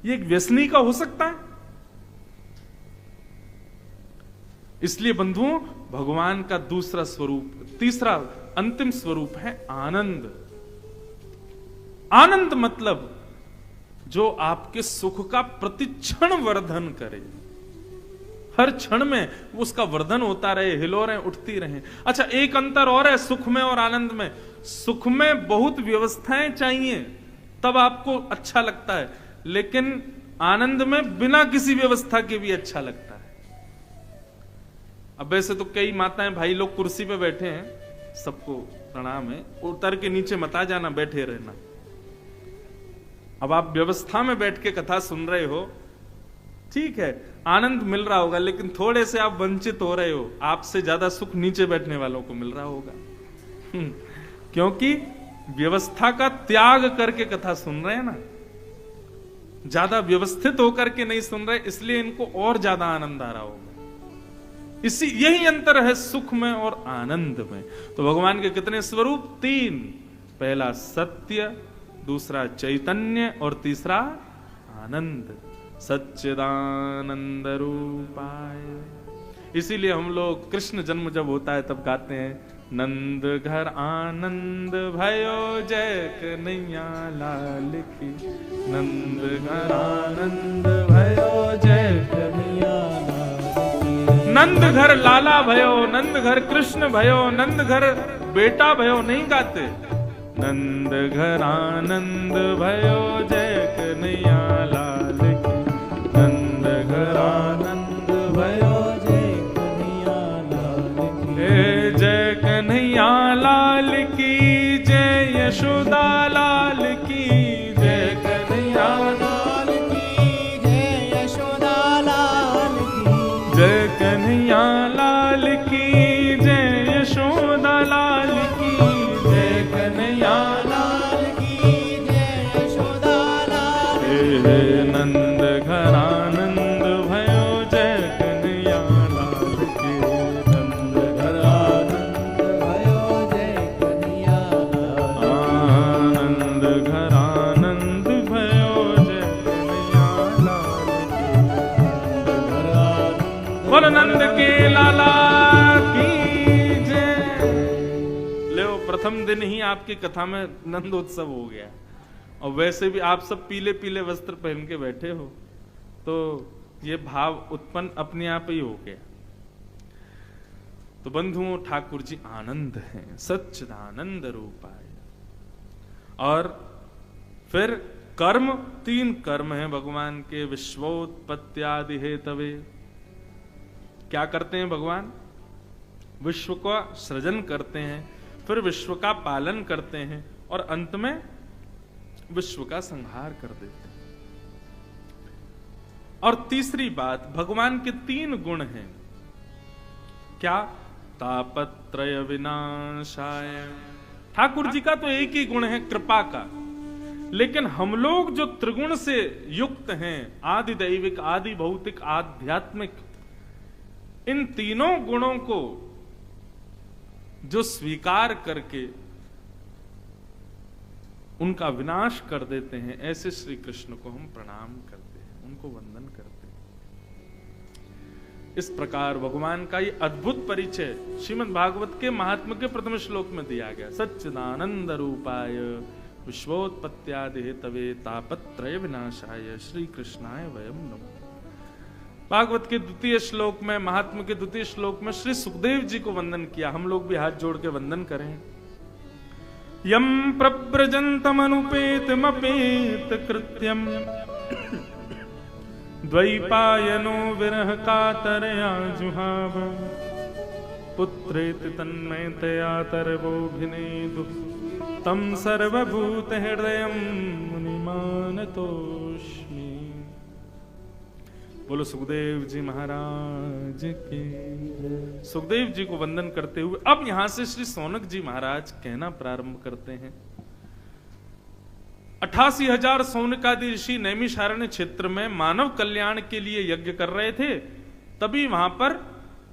यह एक व्यसनी का हो सकता है। इसलिए बंधुओं, भगवान का दूसरा स्वरूप, तीसरा अंतिम स्वरूप है आनंद। आनंद मतलब जो आपके सुख का प्रतिक्षण वर्धन करे, हर क्षण में उसका वर्धन होता रहे, हिलोरें उठती रहें। अच्छा, एक अंतर और है सुख में और आनंद में। सुख में बहुत व्यवस्थाएं चाहिए तब आपको अच्छा लगता है, लेकिन आनंद में बिना किसी व्यवस्था के भी अच्छा लगता है। अब वैसे तो कई माताएं भाई लोग कुर्सी पे बैठे हैं, सबको प्रणाम है, उतर के नीचे मत आ जाना, बैठे रहना। अब आप व्यवस्था में बैठ के कथा सुन रहे हो, ठीक है, आनंद मिल रहा होगा, लेकिन थोड़े से आप वंचित हो रहे हो। आपसे ज्यादा सुख नीचे बैठने वालों को मिल रहा होगा, क्योंकि व्यवस्था का त्याग करके कथा सुन रहे हैं ना, ज्यादा व्यवस्थित होकर के नहीं सुन रहे, इसलिए इनको और ज्यादा आनंद आ रहा होगा। यही अंतर है सुख में और आनंद में। तो भगवान के कितने स्वरूप? 3। पहला सत्य, दूसरा चैतन्य, और तीसरा आनंद। सच्चिदानंद रूपाय। इसीलिए हम लोग कृष्ण जन्म जब होता है तब गाते हैं, नंद घर आनंद भयो जय कन्हैया लाल की। नंद घर आनंद भयो जय कन्हैया लाल की। नंद घर लाला भयो, नंद घर कृष्ण भयो, नंद घर बेटा भयो नहीं गाते। नंद घर आनंद भयो जय कन्हैया लाल की। नंद घर आनंद भयो जय कन्हैया लाल की। जय कन्हैया लाल जय कन्हैया लाल की जय, यशोदा लाल की जय, कन्हैया लाल की जय, यशोदा लाल हे नंद घरानंद भयो, जय कन्हैया लाल की, नंद आनंद भयो, जय कन्हैया लाल आनंद घरानंद भयो, जय कन्हैया लाल की, बोल नंद के लाला की जय। ले प्रथम दिन ही आपकी कथा में नंदोत्सव हो गया, और वैसे भी आप सब पीले पीले वस्त्र पहन के बैठे हो, तो ये भाव उत्पन्न अपने आप ही हो गया। तो बंधुओं, ठाकुर जी आनंद हैं, सच्चिदानंद रूपाय। और फिर कर्म, 3 कर्म हैं भगवान के, विश्वोत्पत्त्यादि हेतवे। क्या करते हैं भगवान? विश्व का सृजन करते हैं, फिर विश्व का पालन करते हैं, और अंत में विश्व का संहार कर देते हैं। और तीसरी बात, भगवान के 3 गुण हैं। क्या? तापत्रय विनाशाय। ठाकुर जी का तो एक ही गुण है, कृपा का, लेकिन हम लोग जो त्रिगुण से युक्त हैं, आदि दैविक, आदि भौतिक, आध्यात्मिक, इन तीनों गुणों को जो स्वीकार करके उनका विनाश कर देते हैं, ऐसे श्री कृष्ण को हम प्रणाम करते हैं, उनको वंदन करते हैं। इस प्रकार भगवान का ये अद्भुत परिचय श्रीमद् भागवत के महात्म्य के प्रथम श्लोक में दिया गया। सच्चिदानंद रूपाय विश्वोत्पत्त्यादि हेतवे तापत्रय विनाशाय श्री कृष्णाय वयम नमः। भागवत के 2 श्लोक में, महात्म्य के 2 श्लोक में श्री सुखदेव जी को वंदन किया। हम लोग भी हाथ जोड़ के वंदन करें। यम प्रव्रजन्तमनुपेतमपेत कृत्यम द्वैपायनो विरह कातरया जुहाव पुत्रेति तन्मयतया तरवोभिनेदु तम सर्वभूत हृदयं मुनिमानतोस्मि। बोलो सुखदेव जी महाराज की। सुखदेव जी को वंदन करते हुए अब यहां से श्री सौनक जी महाराज कहना प्रारंभ करते हैं। 88,000 सौनकादि ऋषि नैमिषारण्य क्षेत्र में मानव कल्याण के लिए यज्ञ कर रहे थे। तभी वहां पर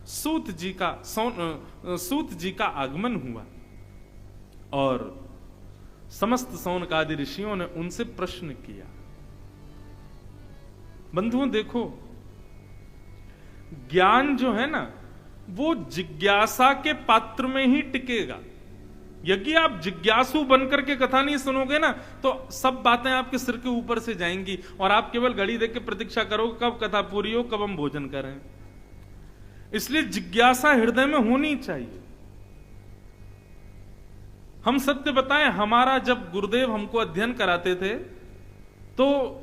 सूत जी का आगमन हुआ और समस्त सौनकादि ऋषियों ने उनसे प्रश्न किया। बंधुओं देखो, ज्ञान जो है ना, वो जिज्ञासा के पात्र में ही टिकेगा। यदि आप जिज्ञासु बनकर के कथा नहीं सुनोगे ना, तो सब बातें आपके सिर के ऊपर से जाएंगी और आप केवल घड़ी देख के प्रतीक्षा करोगे कब कथा पूरी हो, कब हम भोजन करें। इसलिए जिज्ञासा हृदय में होनी चाहिए। हम सत्य बताएं, हमारा जब गुरुदेव हमको अध्ययन कराते थे तो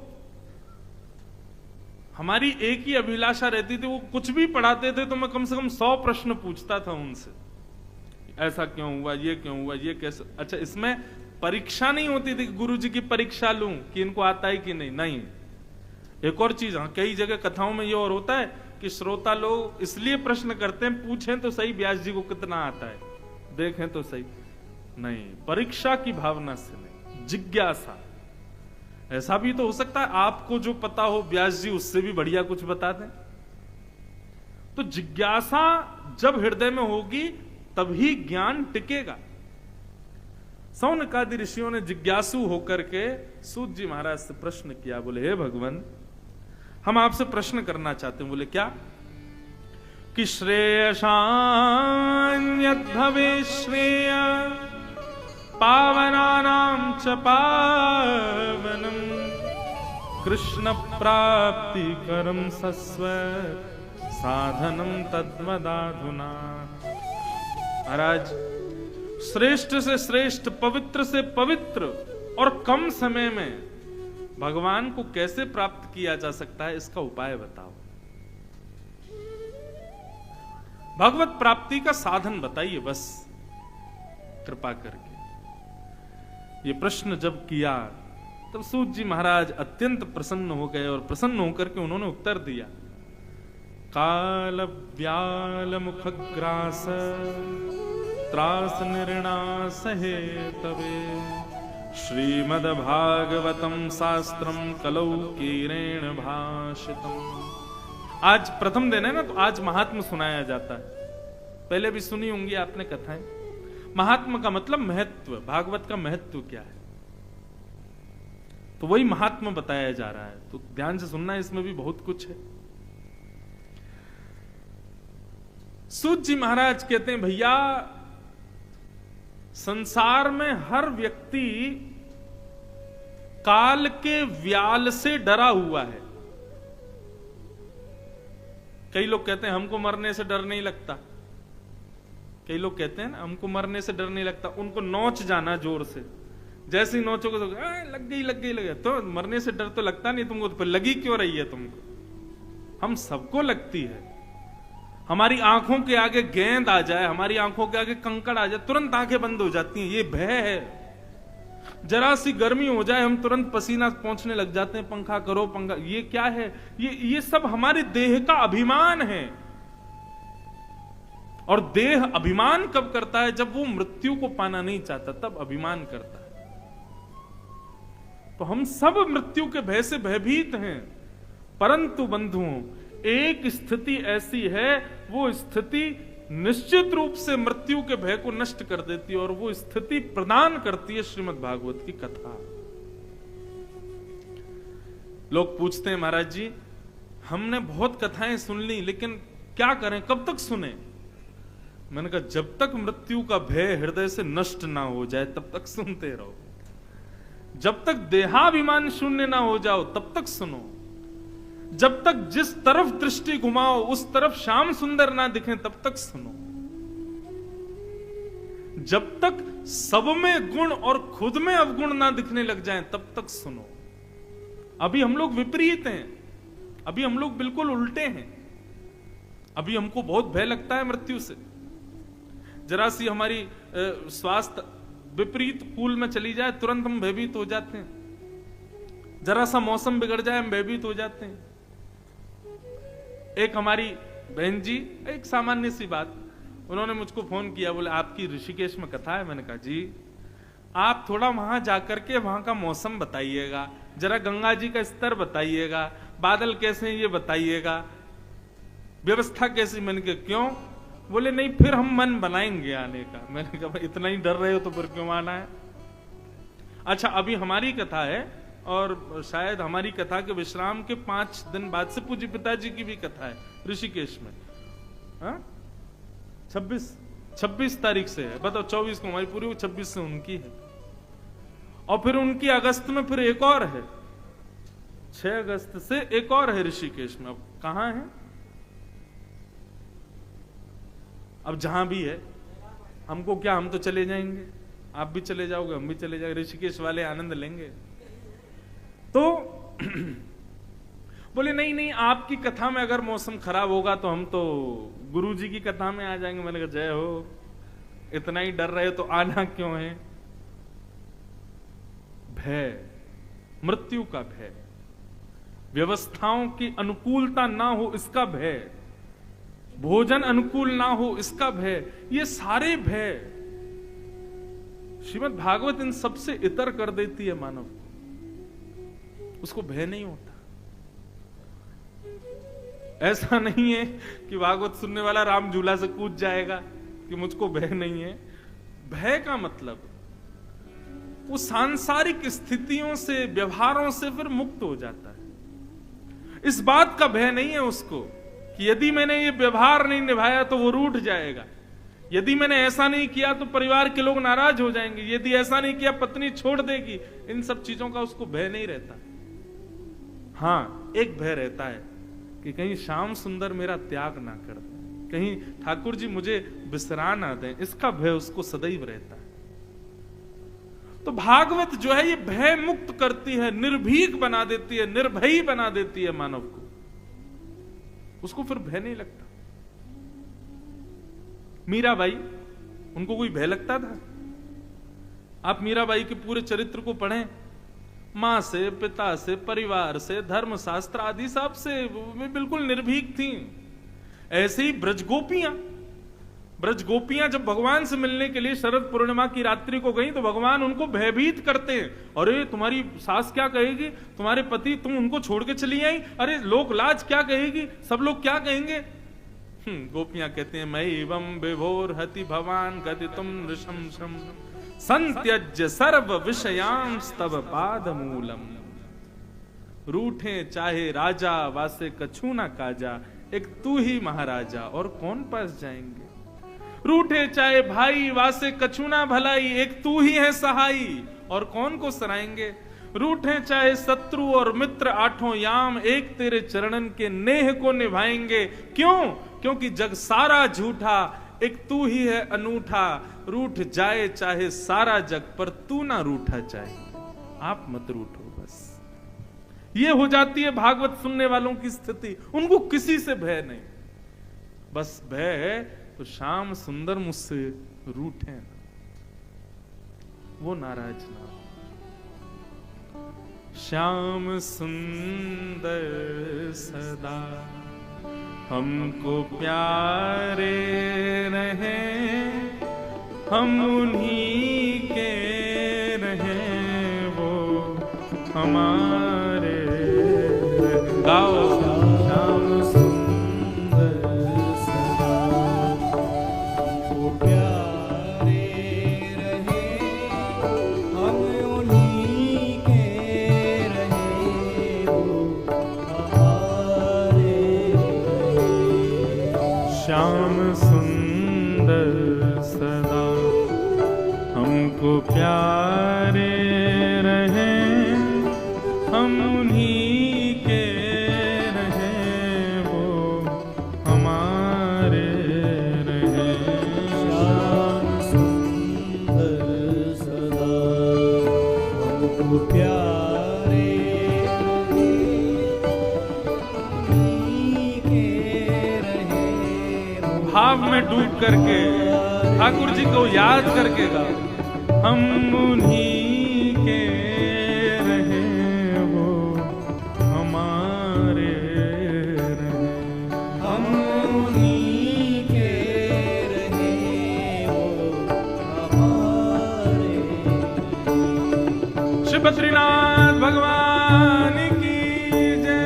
हमारी एक ही अभिलाषा रहती थी, वो कुछ भी पढ़ाते थे तो मैं कम से कम 100 प्रश्न पूछता था उनसे। ऐसा क्यों हुआ, ये क्यों हुआ, ये कैसे। अच्छा, इसमें परीक्षा नहीं होती थी कि गुरुजी की परीक्षा लूं कि इनको आता है कि नहीं। एक और चीज, हाँ, कई जगह कथाओं में ये और होता है कि श्रोता लोग इसलिए प्रश्न करते हैं, पूछें तो सही व्यास जी को कितना आता है, देखें तो सही। नहीं, परीक्षा की भावना से नहीं, जिज्ञासा। ऐसा भी तो हो सकता है आपको जो पता हो व्यास जी उससे भी बढ़िया कुछ बता दें। तो जिज्ञासा जब हृदय में होगी तभी ज्ञान टिकेगा। सौनकादि ऋषियों ने जिज्ञासु होकर के सूत जी महाराज से प्रश्न किया। बोले, हे भगवान, हम आपसे प्रश्न करना चाहते हैं। बोले, क्या? कि श्रेयसान्यद्भवे श्रेय पावनानां च पावनम कृष्ण प्राप्ति करम सस्व साधनम तद्वदाधुना। महाराज, श्रेष्ठ से श्रेष्ठ, पवित्र से पवित्र और कम समय में भगवान को कैसे प्राप्त किया जा सकता है, इसका उपाय बताओ। भगवत प्राप्ति का साधन बताइए बस, कृपा करके। ये प्रश्न जब किया तब सूत जी महाराज अत्यंत प्रसन्न हो गए और प्रसन्न होकर के उन्होंने उत्तर दिया काल व्याल मुखग्रास त्रास निर्णास हे तवे श्रीमद्भागवतम शास्त्रम कलौ कीरेण भाषितम। आज प्रथम दिन है ना, तो आज महात्म सुनाया जाता है। पहले भी सुनी होंगी आपने कथाएं। महात्म का मतलब महत्व, भागवत का महत्व क्या है, तो वही महात्म बताया जा रहा है। तो ध्यान से सुनना, इसमें भी बहुत कुछ है। सूत जी महाराज कहते हैं, भैया संसार में हर व्यक्ति काल के व्याल से डरा हुआ है। कई लोग कहते हैं हमको मरने से डर नहीं लगता, कई लोग कहते हैं ना हमको मरने से डर नहीं लगता, उनको नोच जाना जोर से, जैसे ही नोचोगे तो लग गई, तो मरने से डर तो लगता नहीं तुमको, तो लगी क्यों रही है तुमको? हम सबको लगती है। हमारी आंखों के आगे गेंद आ जाए, हमारी आंखों के आगे कंकड़ आ जाए, तुरंत आंखें बंद हो जाती हैं, ये भय है। जरा सी गर्मी हो जाए हम तुरंत पसीना पहुंचने लग जाते हैं, पंखा करो पंखा, ये क्या है? ये सब हमारे देह का अभिमान है। और देह अभिमान कब करता है? जब वो मृत्यु को पाना नहीं चाहता, तब अभिमान करता है। तो हम सब मृत्यु के भय से भयभीत हैं, परंतु बंधुओं एक स्थिति ऐसी है, वो स्थिति निश्चित रूप से मृत्यु के भय को नष्ट कर देती है, और वो स्थिति प्रदान करती है श्रीमद् भागवत की कथा। लोग पूछते हैं, महाराज जी हमने बहुत कथाएं सुन ली, लेकिन क्या करें, कब तक सुने? मैंने कहा जब तक मृत्यु का भय हृदय से नष्ट ना हो जाए तब तक सुनते रहो। जब तक देहाभिमान शून्य ना हो जाओ तब तक सुनो। जब तक जिस तरफ दृष्टि घुमाओ उस तरफ श्याम सुंदर ना दिखें तब तक सुनो। जब तक सब में गुण और खुद में अवगुण ना दिखने लग जाएं तब तक सुनो। अभी हम लोग विपरीत हैं, अभी हम लोग बिल्कुल उल्टे हैं। अभी हमको बहुत भय लगता है मृत्यु से। जरा सी हमारी स्वास्थ्य विपरीत कूल में चली जाए तुरंत हम भयभीत हो जाते हैं। जरा सा मौसम बिगड़ जाए हम भयभीत हो जाते हैं। एक हमारी बहन जी, एक सामान्य सी बात, उन्होंने मुझको फोन किया, बोले आपकी ऋषिकेश में कथा है। मैंने कहा जी आप थोड़ा वहां जाकर के वहां का मौसम बताइएगा, जरा गंगा जी का स्तर बताइएगा, बादल कैसे हैं ये बताइएगा, व्यवस्था कैसी। मैंने कहा क्यों? बोले नहीं फिर हम मन बनाएंगे आने का। मैंने कहा भाई इतना ही डर रहे हो तो फिर क्यों आना है? अच्छा अभी हमारी कथा है, और शायद हमारी कथा के विश्राम के 5 दिन बाद से पूज्य पिताजी की भी कथा है ऋषिकेश में। 26 तारीख से है, बताओ 24 को हमारी पूरी, 26 से उनकी है। और फिर उनकी अगस्त में फिर एक और है, 6 अगस्त से एक और है ऋषिकेश में। अब कहां है? अब जहां भी है हमको क्या, हम तो चले जाएंगे, आप भी चले जाओगे, हम भी चले जाएंगे, ऋषिकेश वाले आनंद लेंगे। तो बोले नहीं नहीं आपकी कथा में अगर मौसम खराब होगा तो हम तो गुरुजी की कथा में आ जाएंगे। मैंने कहा जय हो, इतना ही डर रहे हो तो आना क्यों है? भय, मृत्यु का भय, व्यवस्थाओं की अनुकूलता ना हो इसका भय, भोजन अनुकूल ना हो इसका भय, ये सारे भय श्रीमद् भागवत इन सबसे इतर कर देती है मानव को। उसको भय नहीं होता। ऐसा नहीं है कि भागवत सुनने वाला राम झूला से कूद जाएगा कि मुझको भय नहीं है। भय का मतलब वो सांसारिक स्थितियों से, व्यवहारों से फिर मुक्त हो जाता है। इस बात का भय नहीं है उसको कि यदि मैंने ये व्यवहार नहीं निभाया तो वो रूठ जाएगा, यदि मैंने ऐसा नहीं किया तो परिवार के लोग नाराज हो जाएंगे, यदि ऐसा नहीं किया पत्नी छोड़ देगी। इन सब चीजों का उसको भय नहीं रहता। हाँ एक भय रहता है कि कहीं श्याम सुंदर मेरा त्याग ना कर दें, कहीं ठाकुर जी मुझे बिसरा ना दें, इसका भय उसको सदैव रहता है। तो भागवत जो है ये भय मुक्त करती है, निर्भीक बना देती है, निर्भयी बना देती है मानव को। उसको फिर भय नहीं लगता। मीराबाई, उनको कोई भय लगता था? आप मीराबाई के पूरे चरित्र को पढ़ें, मां से, पिता से, परिवार से, धर्मशास्त्र आदि सब से वे बिल्कुल निर्भीक थी। ऐसे ही ब्रज गोपियां जब भगवान से मिलने के लिए शरद पूर्णिमा की रात्रि को गई तो भगवान उनको भयभीत करते हैं। अरे तुम्हारी सास क्या कहेगी, तुम्हारे पति, तुम उनको छोड़ के चली आई, अरे लोक लाज क्या कहेगी, सब लोग क्या कहेंगे। गोपियां कहते हैं मैं एवं विभोर हति भवान गति तुम नृशंसम संत्यज्य सर्व विषयांस्तव पाद मूलम। रूठे चाहे राजा वासे कछु न काजा, एक तू ही महाराजा और कौन पास जाएंगे। रूठे चाहे भाई वासे कछु ना भलाई, एक तू ही है सहाई और कौन को सराएंगे। रूठे चाहे शत्रु और मित्र आठों याम, एक तेरे चरणन के नेह को निभाएंगे। क्यों? क्योंकि जग सारा झूठा, एक तू ही है अनूठा। रूठ जाए चाहे सारा जग, पर तू ना रूठा चाहे, आप मत रूठो। बस ये हो जाती है भागवत सुनने वालों की स्थिति। उनको किसी से भय नहीं, बस भय है तो श्याम सुंदर मुझसे रूठे ना, वो नाराज ना। श्याम सुंदर सदा हमको प्यारे रहे, हम उन्हीं के रहे, वो हमारे गाओ। श्याम सुंदर सदा हमको प्यारे रहे, हम उन्हीं के रहे, वो हमारे रहे। श्याम सुंदर सदा हमको प्यारे रहे, हम उन्हीं के रहे, वो हमारे रहे। श्याम सुंदर सदा हमको प्यारे रहे, के रहे। भाव में डूब करके ठाकुर जी को याद करके गाओ। हम उन्हीं के रहे, वो हमारे रहे, हम उन्हीं के रहे, वो हमारे। श्री बद्रीनाथ भगवान की जय।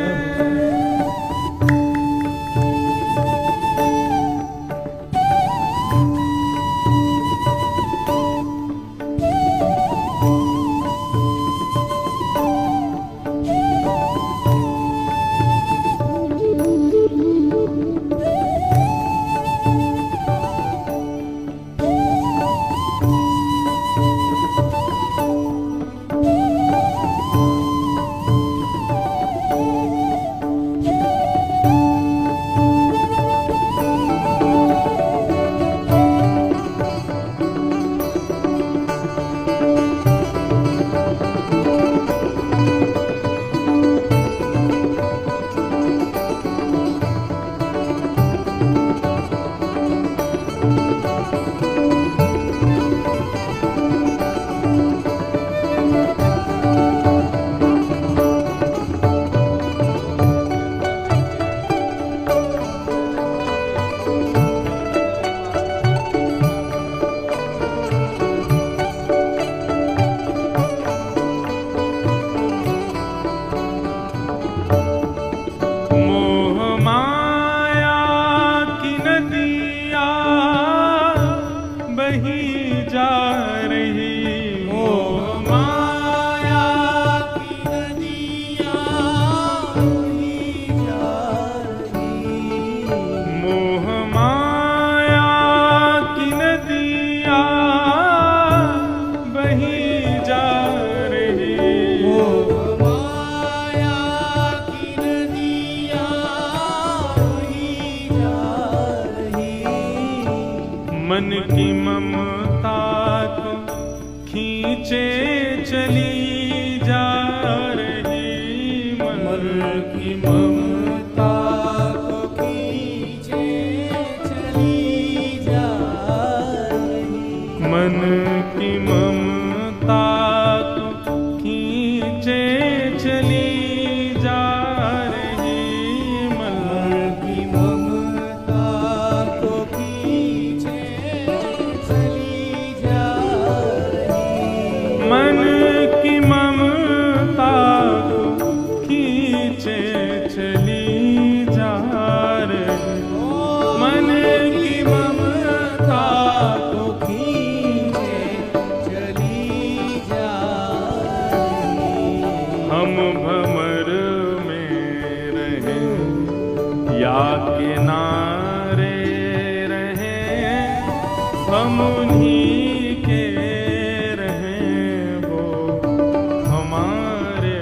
मन की ममता को खींचे चली जा रही, मन की ममता को खींचे चली जा रही। मन की ममता को खींचे चली जा रही, मन की ममता किनारे रहें, हम उन्हीं के रहें, वो हमारे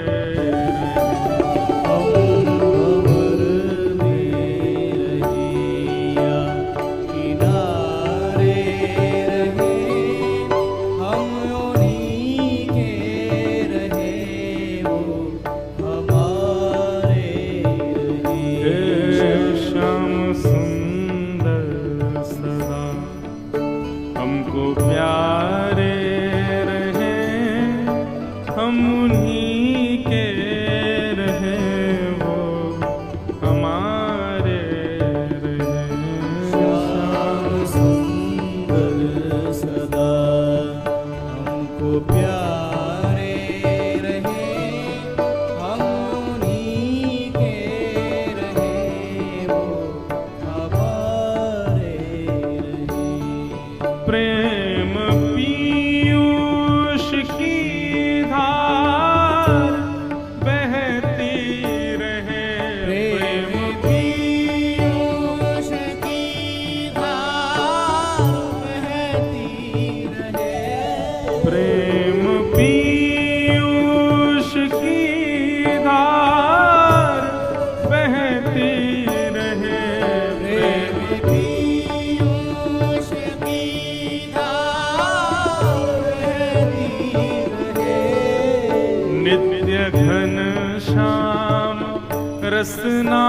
रसना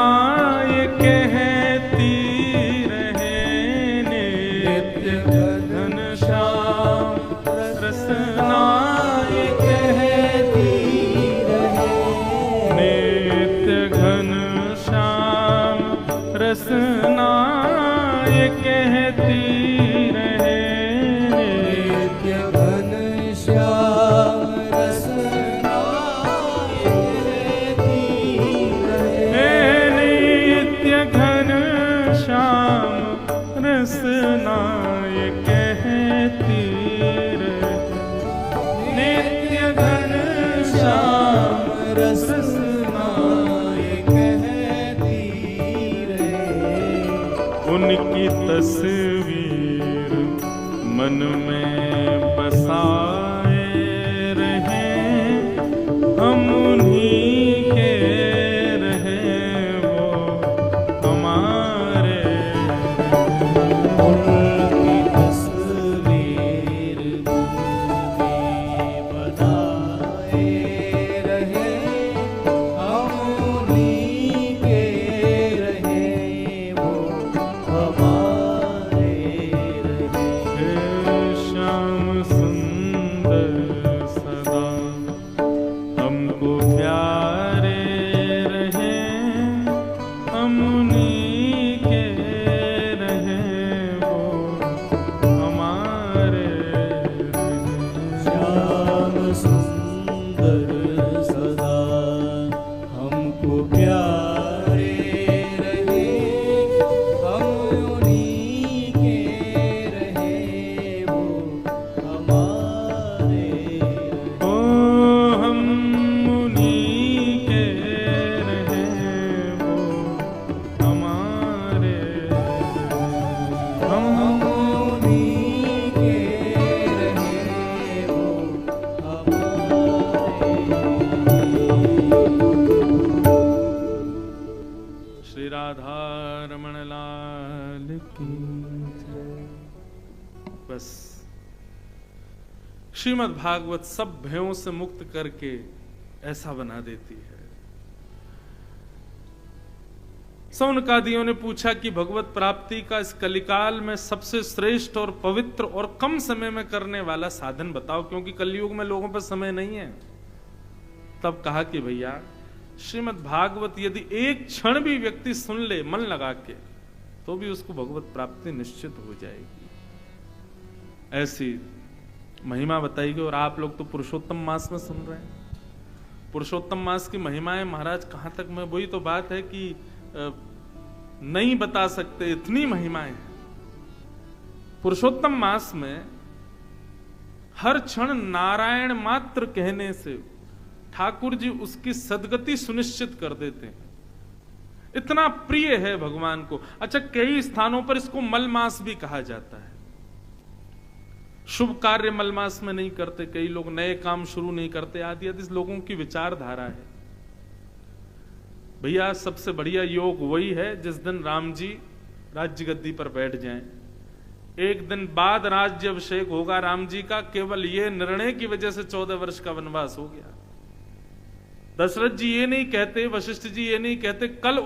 ये कहती रहे, नित्य घनश्याम रसना ये कहती रहे, नित्य घनश्याम रसना ये कहती रहे, नित्य घनश्याम रसना रसना ये कहती रहे, नित्य घनश्याम रसना ये कहती रहे। उनकी तस्वीर मन में बसाए रहे, हम उन्हीं के रहे, वो हमारे। उनकी तस्वीर बनाए रहे, हम उन्हीं के रहे, वो हमारे रहे। श्याम सुंदर सदा हमको प्यारे रहे, हम उन्हीं के रहे, सुंदर सदा हमको प्यारे रहे, हम उन्हीं के रहे, वो हमारे। ओ हम उन्हीं के रहे, वो हमारे। हम उन्हीं के रहे, वो श्री राधा रमण लाल की जय। बस श्रीमद् भागवत सब भयों से मुक्त करके ऐसा बना देती है। सौनकादियों ने पूछा कि भगवत प्राप्ति का इस कलिकाल में सबसे श्रेष्ठ और पवित्र और कम समय में करने वाला साधन बताओ, क्योंकि कलयुग में लोगों पर समय नहीं है। तब कहा कि भैया श्रीमद् भागवत यदि एक क्षण भी व्यक्ति सुन ले मन लगा के, तो भी उसको भगवत प्राप्ति निश्चित हो जाएगी। ऐसी महिमा बताएगी। और आप लोग तो पुरुषोत्तम मास में सुन रहे हैं। पुरुषोत्तम मास की महिमाएं महाराज कहां तक, मैं वही तो बात है कि नहीं बता सकते, इतनी महिमाएं हैं पुरुषोत्तम मास में। हर क्षण नारायण मात्र कहने से ठाकुर जी उसकी सदगति सुनिश्चित कर देते हैं। इतना प्रिय है भगवान को। अच्छा, कई स्थानों पर इसको मलमास भी कहा जाता है। शुभ कार्य मलमास में नहीं करते, कई लोग नए काम शुरू नहीं करते, आदि आदि लोगों की विचारधारा है। भैया सबसे बढ़िया योग वही है जिस दिन राम जी राज्य गद्दी पर बैठ जाएं। एक दिन बाद राज्य अभिषेक होगा राम जी का, केवल ये निर्णय की वजह से 14 वर्ष का वनवास हो गया। दशरथ जी ये नहीं कहते, वशिष्ठ जी ये नहीं कहते कल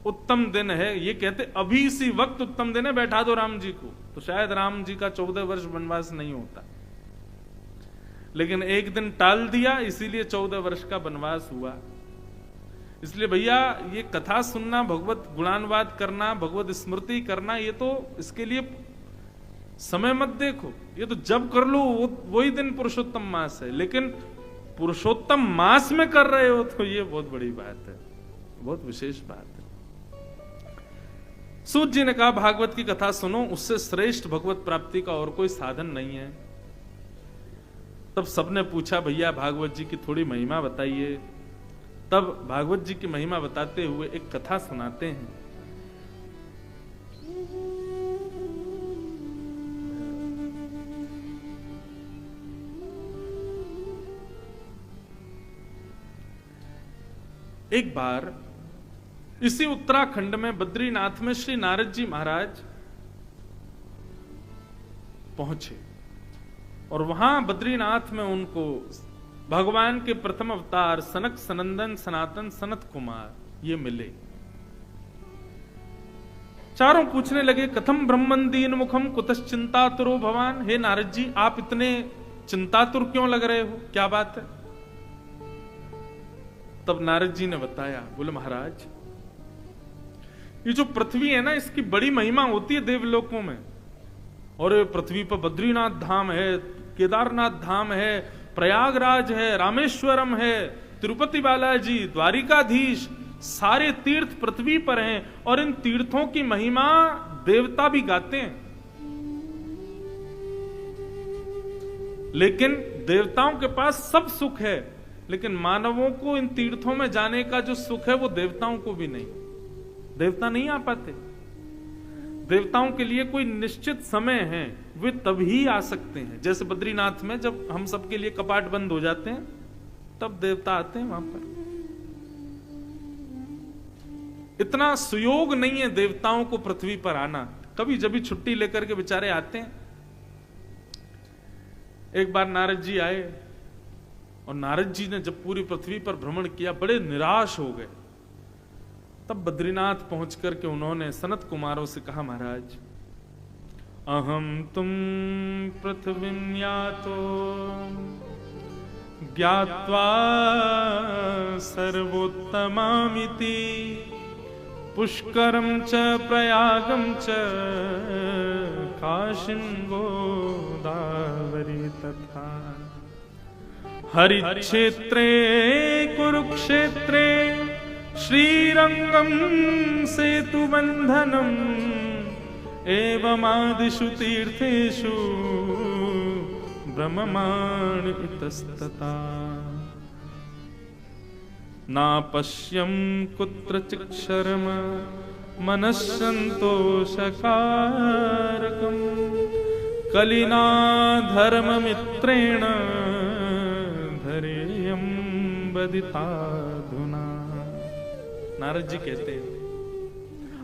उत्तम दिन है, ये कहते अभी इसी वक्त उत्तम दिन है, बैठा दो राम जी को, तो शायद राम जी का 14 वर्ष वनवास नहीं होता। लेकिन एक दिन टाल दिया, इसीलिए 14 वर्ष का वनवास हुआ। इसलिए भैया ये कथा सुनना, भगवत गुणानुवाद करना, भगवत स्मृति करना, ये तो इसके लिए समय मत देखो, ये तो जब कर लो वही दिन पुरुषोत्तम मास है। लेकिन पुरुषोत्तम मास में कर रहे हो तो ये बहुत बड़ी बात है, बहुत विशेष बात है। सूत जी ने कहा भागवत की कथा सुनो, उससे श्रेष्ठ भगवत प्राप्ति का और कोई साधन नहीं है। तब सबने पूछा भैया भागवत जी की थोड़ी महिमा बताइए। तब भागवत जी की महिमा बताते हुए एक कथा सुनाते हैं। एक बार इसी उत्तराखंड में बद्रीनाथ में श्री नारद जी महाराज पहुंचे और वहां बद्रीनाथ में उनको भगवान के प्रथम अवतार सनक सनंदन सनातन सनत कुमार ये मिले। चारों पूछने लगे कथम ब्रह्मन दीन मुखम कुतश्चिंतातुरो भवान। हे नारद जी, आप इतने चिंतातुर क्यों लग रहे हो, क्या बात है? तब नारद जी ने बताया, बोले महाराज ये जो पृथ्वी है ना, इसकी बड़ी महिमा होती है देवलोकों में। और पृथ्वी पर बद्रीनाथ धाम है, केदारनाथ धाम है, प्रयागराज है, रामेश्वरम है, तिरुपति बालाजी, द्वारिकाधीश, सारे तीर्थ पृथ्वी पर हैं। और इन तीर्थों की महिमा देवता भी गाते हैं। लेकिन देवताओं के पास सब सुख है, लेकिन मानवों को इन तीर्थों में जाने का जो सुख है वो देवताओं को भी नहीं। देवता नहीं आ पाते। देवताओं के लिए कोई निश्चित समय है, वे तभी आ सकते हैं। जैसे बद्रीनाथ में जब हम सबके लिए कपाट बंद हो जाते हैं तब देवता आते हैं वहां पर। इतना सुयोग नहीं है देवताओं को पृथ्वी पर आना, कभी जब भी छुट्टी लेकर के बेचारे आते हैं। एक बार नारद जी आए और नारद जी ने जब पूरी पृथ्वी पर भ्रमण किया, बड़े निराश हो गए। तब बद्रीनाथ पहुंच करके उन्होंने सनत कुमारों से कहा, महाराज अहम तुम पृथ्वीं यातो ज्ञात्वा सर्वोत्तमामिति पुष्करम च प्रयागम च काशीं गोदावरी तथा हरिक्षेत्रे कुरुक्षेत्रे श्रीरंगम सेतुबंधनम एवमादिषु तीर्थेषु ब्रह्ममाण इतस्तता नापश्यं कुत्रचिक्षरम मनस्संतोषकारकं कलिना धर्ममित्रेण धरेयं बदिताधुना। नारद जी कहते हैं,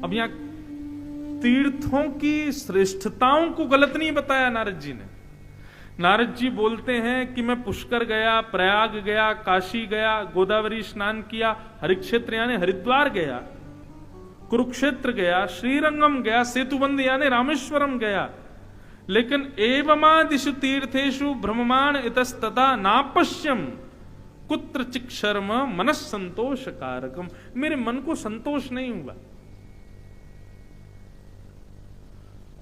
अब यहां तीर्थों की श्रेष्ठताओं को गलत नहीं बताया नारद जी ने। नारद जी बोलते हैं कि मैं पुष्कर गया, प्रयाग गया, काशी गया, गोदावरी स्नान किया, हरिक्षेत्र यानी हरिद्वार गया, कुरुक्षेत्र गया, श्रीरंगम गया, सेतुबंध यानी रामेश्वरम गया। लेकिन एवमादिषु तीर्थेषु भ्रममाण इतस्तता नापश्यम कुत्रचित् शर्म मनस संतोष कारकम, मेरे मन को संतोष नहीं हुआ।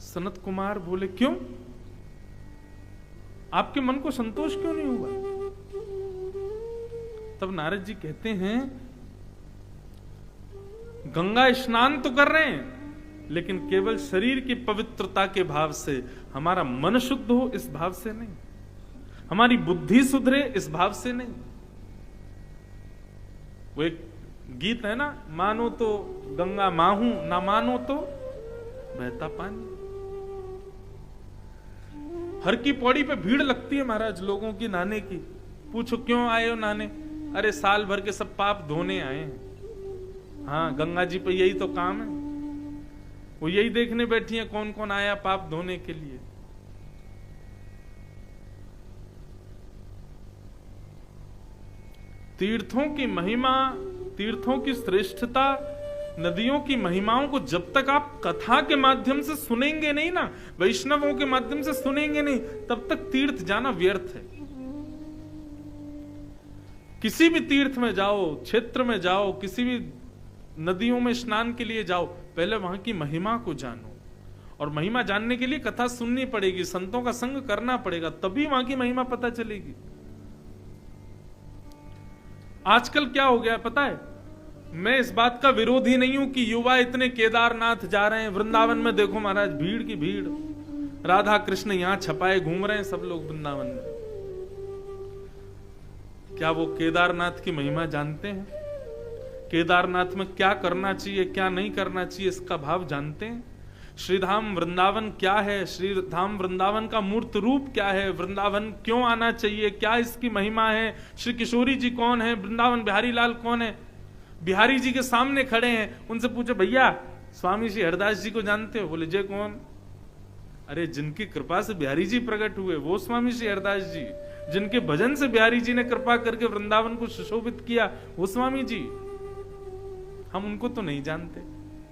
सनत कुमार बोले, क्यों? आपके मन को संतोष क्यों नहीं हुआ? तब नारद जी कहते हैं, गंगा स्नान तो कर रहे हैं, लेकिन केवल शरीर की पवित्रता के भाव से, हमारा मन शुद्ध हो इस भाव से नहीं, हमारी बुद्धि सुधरे इस भाव से नहीं। वो एक गीत है ना, मानो तो गंगा मां हूं, ना मानो तो बहता पानी। हर की पौड़ी पे भीड़ लगती है महाराज लोगों की नहाने की। पूछो क्यों आए हो नहाने? अरे साल भर के सब पाप धोने आए हैं। हाँ, गंगा जी पे यही तो काम है, वो यही देखने बैठी है कौन कौन आया पाप धोने के लिए। तीर्थों की महिमा, तीर्थों की श्रेष्ठता, नदियों की महिमाओं को जब तक आप कथा के माध्यम से सुनेंगे नहीं ना, वैष्णवों के माध्यम से सुनेंगे नहीं, तब तक तीर्थ जाना व्यर्थ है। किसी भी तीर्थ में जाओ, क्षेत्र में जाओ, किसी भी नदियों में स्नान के लिए जाओ, पहले वहां की महिमा को जानो। और महिमा जानने के लिए कथा सुननी पड़ेगी, संतों का संग करना पड़ेगा, तभी वहां की महिमा पता चलेगी। आजकल क्या हो गया पता है? मैं इस बात का विरोधी नहीं हूं कि युवा इतने केदारनाथ जा रहे हैं। वृंदावन में देखो महाराज, भीड़ की भीड़, राधा कृष्ण यहां छपाए घूम रहे हैं सब लोग वृंदावन में। क्या वो केदारनाथ की महिमा जानते हैं? केदारनाथ में क्या करना चाहिए, क्या नहीं करना चाहिए, इसका भाव जानते हैं? श्रीधाम वृंदावन क्या है? श्रीधाम वृंदावन का मूर्त रूप क्या है? वृंदावन क्यों आना चाहिए? क्या इसकी महिमा है? श्री किशोरी जी कौन है? वृंदावन बिहारी लाल कौन है? बिहारी जी के सामने खड़े हैं, उनसे पूछो भैया स्वामी श्री हरदास जी को जानते हो? बोले जे कौन? अरे जिनकी कृपा से बिहारी जी प्रकट हुए वो स्वामी श्री हरदास जी, जिनके भजन से बिहारी जी ने कृपा करके वृंदावन को सुशोभित किया वो स्वामी जी। हम उनको तो नहीं जानते,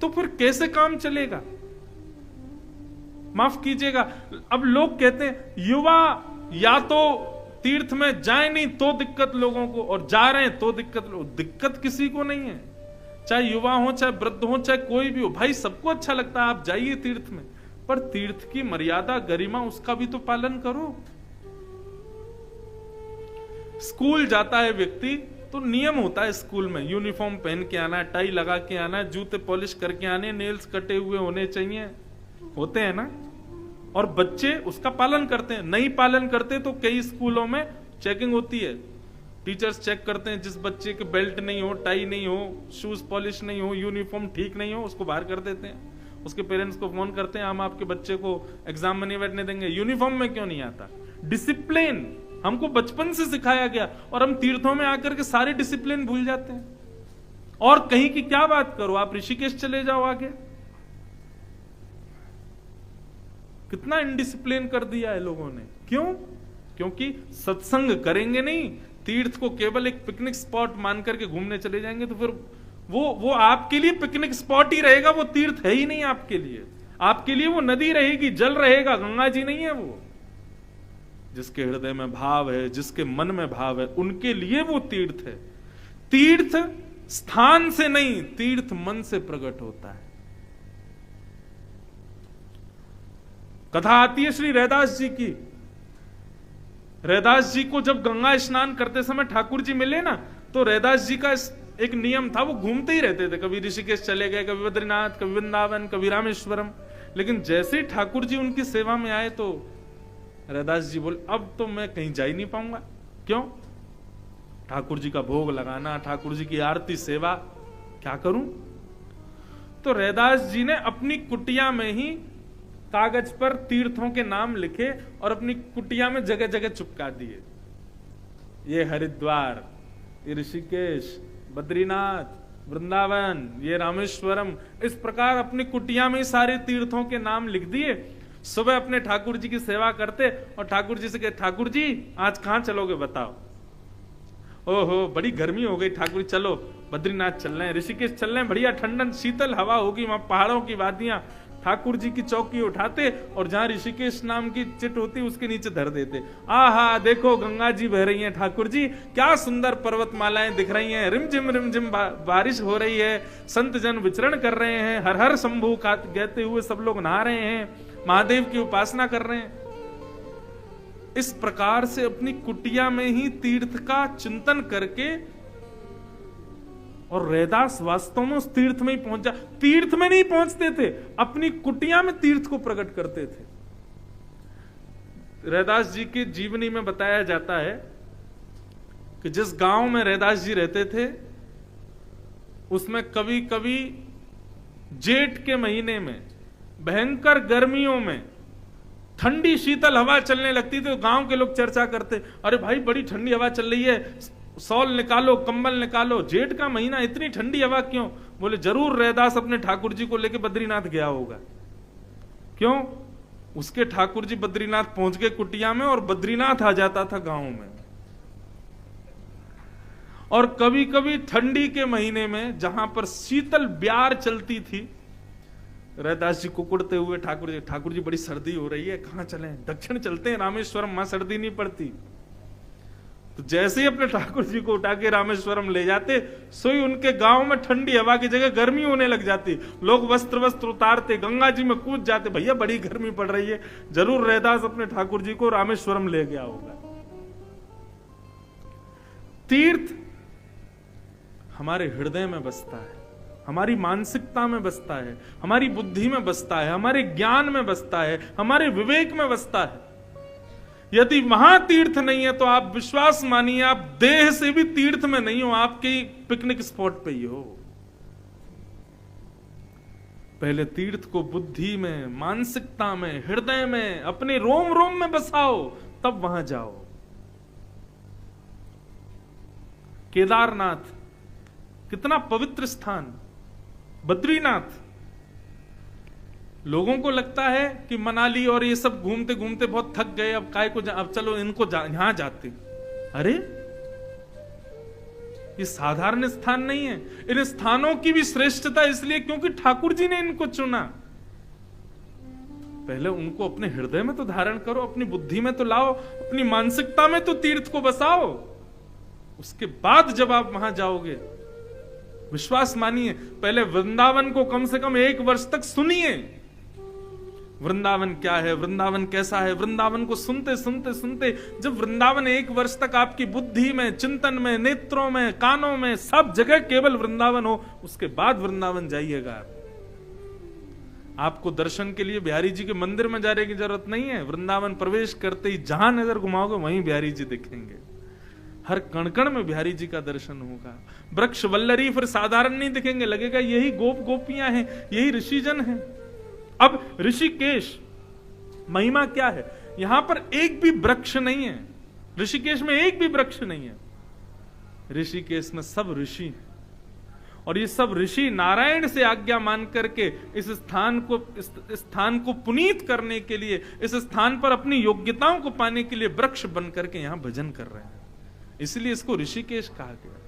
तो फिर कैसे काम चलेगा? माफ कीजिएगा, अब लोग कहते हैं युवा या तो तीर्थ में जाए नहीं तो दिक्कत लोगों को, और जा रहे हैं तो दिक्कत। दिक्कत किसी को नहीं है, चाहे युवा हो, चाहे वृद्ध हो, चाहे कोई भी हो, भाई सबको अच्छा लगता है आप जाइए तीर्थ में, पर तीर्थ की मर्यादा गरिमा उसका भी तो पालन करो। स्कूल जाता है व्यक्ति तो नियम होता है, स्कूल में यूनिफॉर्म पहन के आना, टाई लगा के आना, जूते पॉलिश करके आने, नेल्स कटे हुए होने चाहिए, होते हैं ना, और बच्चे उसका पालन करते हैं। नहीं पालन करते तो कई स्कूलों में चेकिंग होती है, टीचर्स चेक करते हैं, जिस बच्चे के बेल्ट नहीं हो, टाई नहीं हो, शूज पॉलिश नहीं हो, यूनिफॉर्म ठीक नहीं हो, उसको बाहर कर देते हैं। उसके पेरेंट्स को फोन करते हैं हम आपके बच्चे को एग्जाम में नहीं बैठने देंगे। यूनिफॉर्म में क्यों नहीं आता? डिसिप्लिन हमको बचपन से सिखाया गया, और हम तीर्थों में आकर के सारे डिसिप्लिन भूल जाते हैं। और कहीं की क्या बात करो, आप ऋषिकेश चले जाओ आगे, कितना इनडिसिप्लिन कर दिया है लोगों ने। क्यों? क्योंकि सत्संग करेंगे नहीं, तीर्थ को केवल एक पिकनिक स्पॉट मान करके घूमने चले जाएंगे, तो फिर वो आपके लिए पिकनिक स्पॉट ही रहेगा, वो तीर्थ है ही नहीं आपके लिए। आपके लिए वो नदी रहेगी, जल रहेगा, गंगा जी नहीं है वो। जिसके हृदय में भाव है, जिसके मन में भाव है, उनके लिए वो तीर्थ है। तीर्थ स्थान से नहीं, तीर्थ मन से प्रकट होता है। कथा आती है श्री रैदास जी की। रैदास जी को जब गंगा स्नान करते समय ठाकुर जी मिले ना, तो रैदास जी का एक नियम था, वो घूमते ही रहते थे, कभी ऋषिकेश चले गए, कभी बद्रीनाथ, कभी वृंदावन, कभी रामेश्वरम। लेकिन जैसे ही ठाकुर जी उनकी सेवा में आए तो रैदास जी बोले अब तो मैं कहीं जा ही नहीं पाऊंगा। क्यों? ठाकुर जी का भोग लगाना, ठाकुर जी की आरती सेवा, क्या करूं? तो रैदास जी ने अपनी कुटिया में ही कागज पर तीर्थों के नाम लिखे और अपनी कुटिया में जगह जगह चिपका दिए। ये हरिद्वार, ये ऋषिकेश, बद्रीनाथ, वृंदावन, ये रामेश्वरम, इस प्रकार अपनी कुटिया में सारे तीर्थों के नाम लिख दिए। सुबह अपने ठाकुर जी की सेवा करते और ठाकुर जी से कहे ठाकुर जी आज कहां चलोगे बताओ? ओहो बड़ी गर्मी हो गई ठाकुर जी, चलो बद्रीनाथ चल रहे हैं, ऋषिकेश चल रहे हैं, बढ़िया ठंडन शीतल हवा होगी, वहां पहाड़ों की वादियां। ठाकुर जी की चौकी उठाते और जहां ऋषिकेश नाम की चिट होती उसके नीचे धर देते। आहा देखो गंगा जी बह रही हैं, ठाकुर जी क्या सुंदर पर्वतमालाएं दिख रही हैं, रिमझिम बारिश हो रही है, संत जन विचरण कर रहे हैं, हर हर शंभू का कहते हुए सब लोग नहा रहे हैं, महादेव की उपासना कर रहे हैं। इस प्रकार से अपनी कुटिया में ही तीर्थ का चिंतन करके, और रैदास वास्तव में उस तीर्थ में ही पहुंचा। तीर्थ में नहीं पहुंचते थे, अपनी कुटिया में तीर्थ को प्रकट करते थे। रैदास जी की जीवनी में बताया जाता है कि जिस गांव में रैदास जी रहते थे उसमें कभी कभी जेठ के महीने में भयंकर गर्मियों में ठंडी शीतल हवा चलने लगती थी, तो गांव के लोग चर्चा करते, अरे भाई बड़ी ठंडी हवा चल रही है, शॉल निकालो, कंबल निकालो, जेठ का महीना इतनी ठंडी हवा क्यों? बोले जरूर रैदास अपने ठाकुर जी को लेके बद्रीनाथ गया होगा। क्यों? उसके ठाकुर जी बद्रीनाथ पहुंच गए कुटिया में और बद्रीनाथ आ जाता था गांव में। और कभी कभी ठंडी के महीने में जहां पर शीतल ब्यार चलती थी, रैदास जी कुकुड़ते हुए ठाकुर जी बड़ी सर्दी हो रही है, कहां चलें? दक्षिण चलते हैं, रामेश्वरम, वहां सर्दी नहीं पड़ती। तो जैसे ही अपने ठाकुर जी को उठा के रामेश्वरम ले जाते, सोई उनके गांव में ठंडी हवा की जगह गर्मी होने लग जाती। लोग वस्त्र उतारते, गंगा जी में कूद जाते, भैया बड़ी गर्मी पड़ रही है, जरूर रैदास अपने ठाकुर जी को रामेश्वरम ले गया होगा। तीर्थ हमारे हृदय में बसता है, हमारी मानसिकता में बसता है, हमारी बुद्धि में बसता है, हमारे ज्ञान में बसता है, हमारे विवेक में बसता है। यदि वहां तीर्थ नहीं है तो आप विश्वास मानिए, आप देह से भी तीर्थ में नहीं हो, आपके पिकनिक स्पॉट पे ही हो। पहले तीर्थ को बुद्धि में, मानसिकता में, हृदय में, अपने रोम रोम में बसाओ, तब वहां जाओ। केदारनाथ कितना पवित्र स्थान, बद्रीनाथ। लोगों को लगता है कि मनाली और ये सब घूमते घूमते बहुत थक गए, अब काय को अब चलो इनको यहां जाते। अरे ये साधारण स्थान नहीं है। इन स्थानों की भी श्रेष्ठता इसलिए क्योंकि ठाकुर जी ने इनको चुना। पहले उनको अपने हृदय में तो धारण करो, अपनी बुद्धि में तो लाओ, अपनी मानसिकता में तो तीर्थ को बसाओ। उसके बाद जब आप वहां जाओगे, विश्वास मानिए, पहले वृंदावन को कम से कम 1 वर्ष तक सुनिए। वृंदावन क्या है, वृंदावन कैसा है, वृंदावन को सुनते सुनते सुनते जब वृंदावन 1 वर्ष तक आपकी बुद्धि में, चिंतन में, नेत्रों में, कानों में, सब जगह केवल वृंदावन हो, उसके बाद वृंदावन जाइएगा आप। आपको दर्शन के लिए बिहारी जी के मंदिर में जाने की जरूरत नहीं है। वृंदावन प्रवेश करते ही जहां नजर घुमाओगे वहीं बिहारी जी दिखेंगे। हर कण कण में बिहारी जी का दर्शन होगा। वृक्ष वल्लरी फिर साधारण नहीं दिखेंगे, लगेगा यही गोप गोपियां हैं, यही ऋषिजन हैं। अब ऋषिकेश महिमा क्या है? यहां पर एक भी वृक्ष नहीं है, ऋषिकेश में एक भी वृक्ष नहीं है। ऋषिकेश में सब ऋषि हैं, और ये सब ऋषि नारायण से आज्ञा मान करके इस स्थान को पुनीत करने के लिए, इस स्थान पर अपनी योग्यताओं को पाने के लिए वृक्ष बन करके यहां भजन कर रहे हैं। इसलिए इसको ऋषिकेश कहा गया।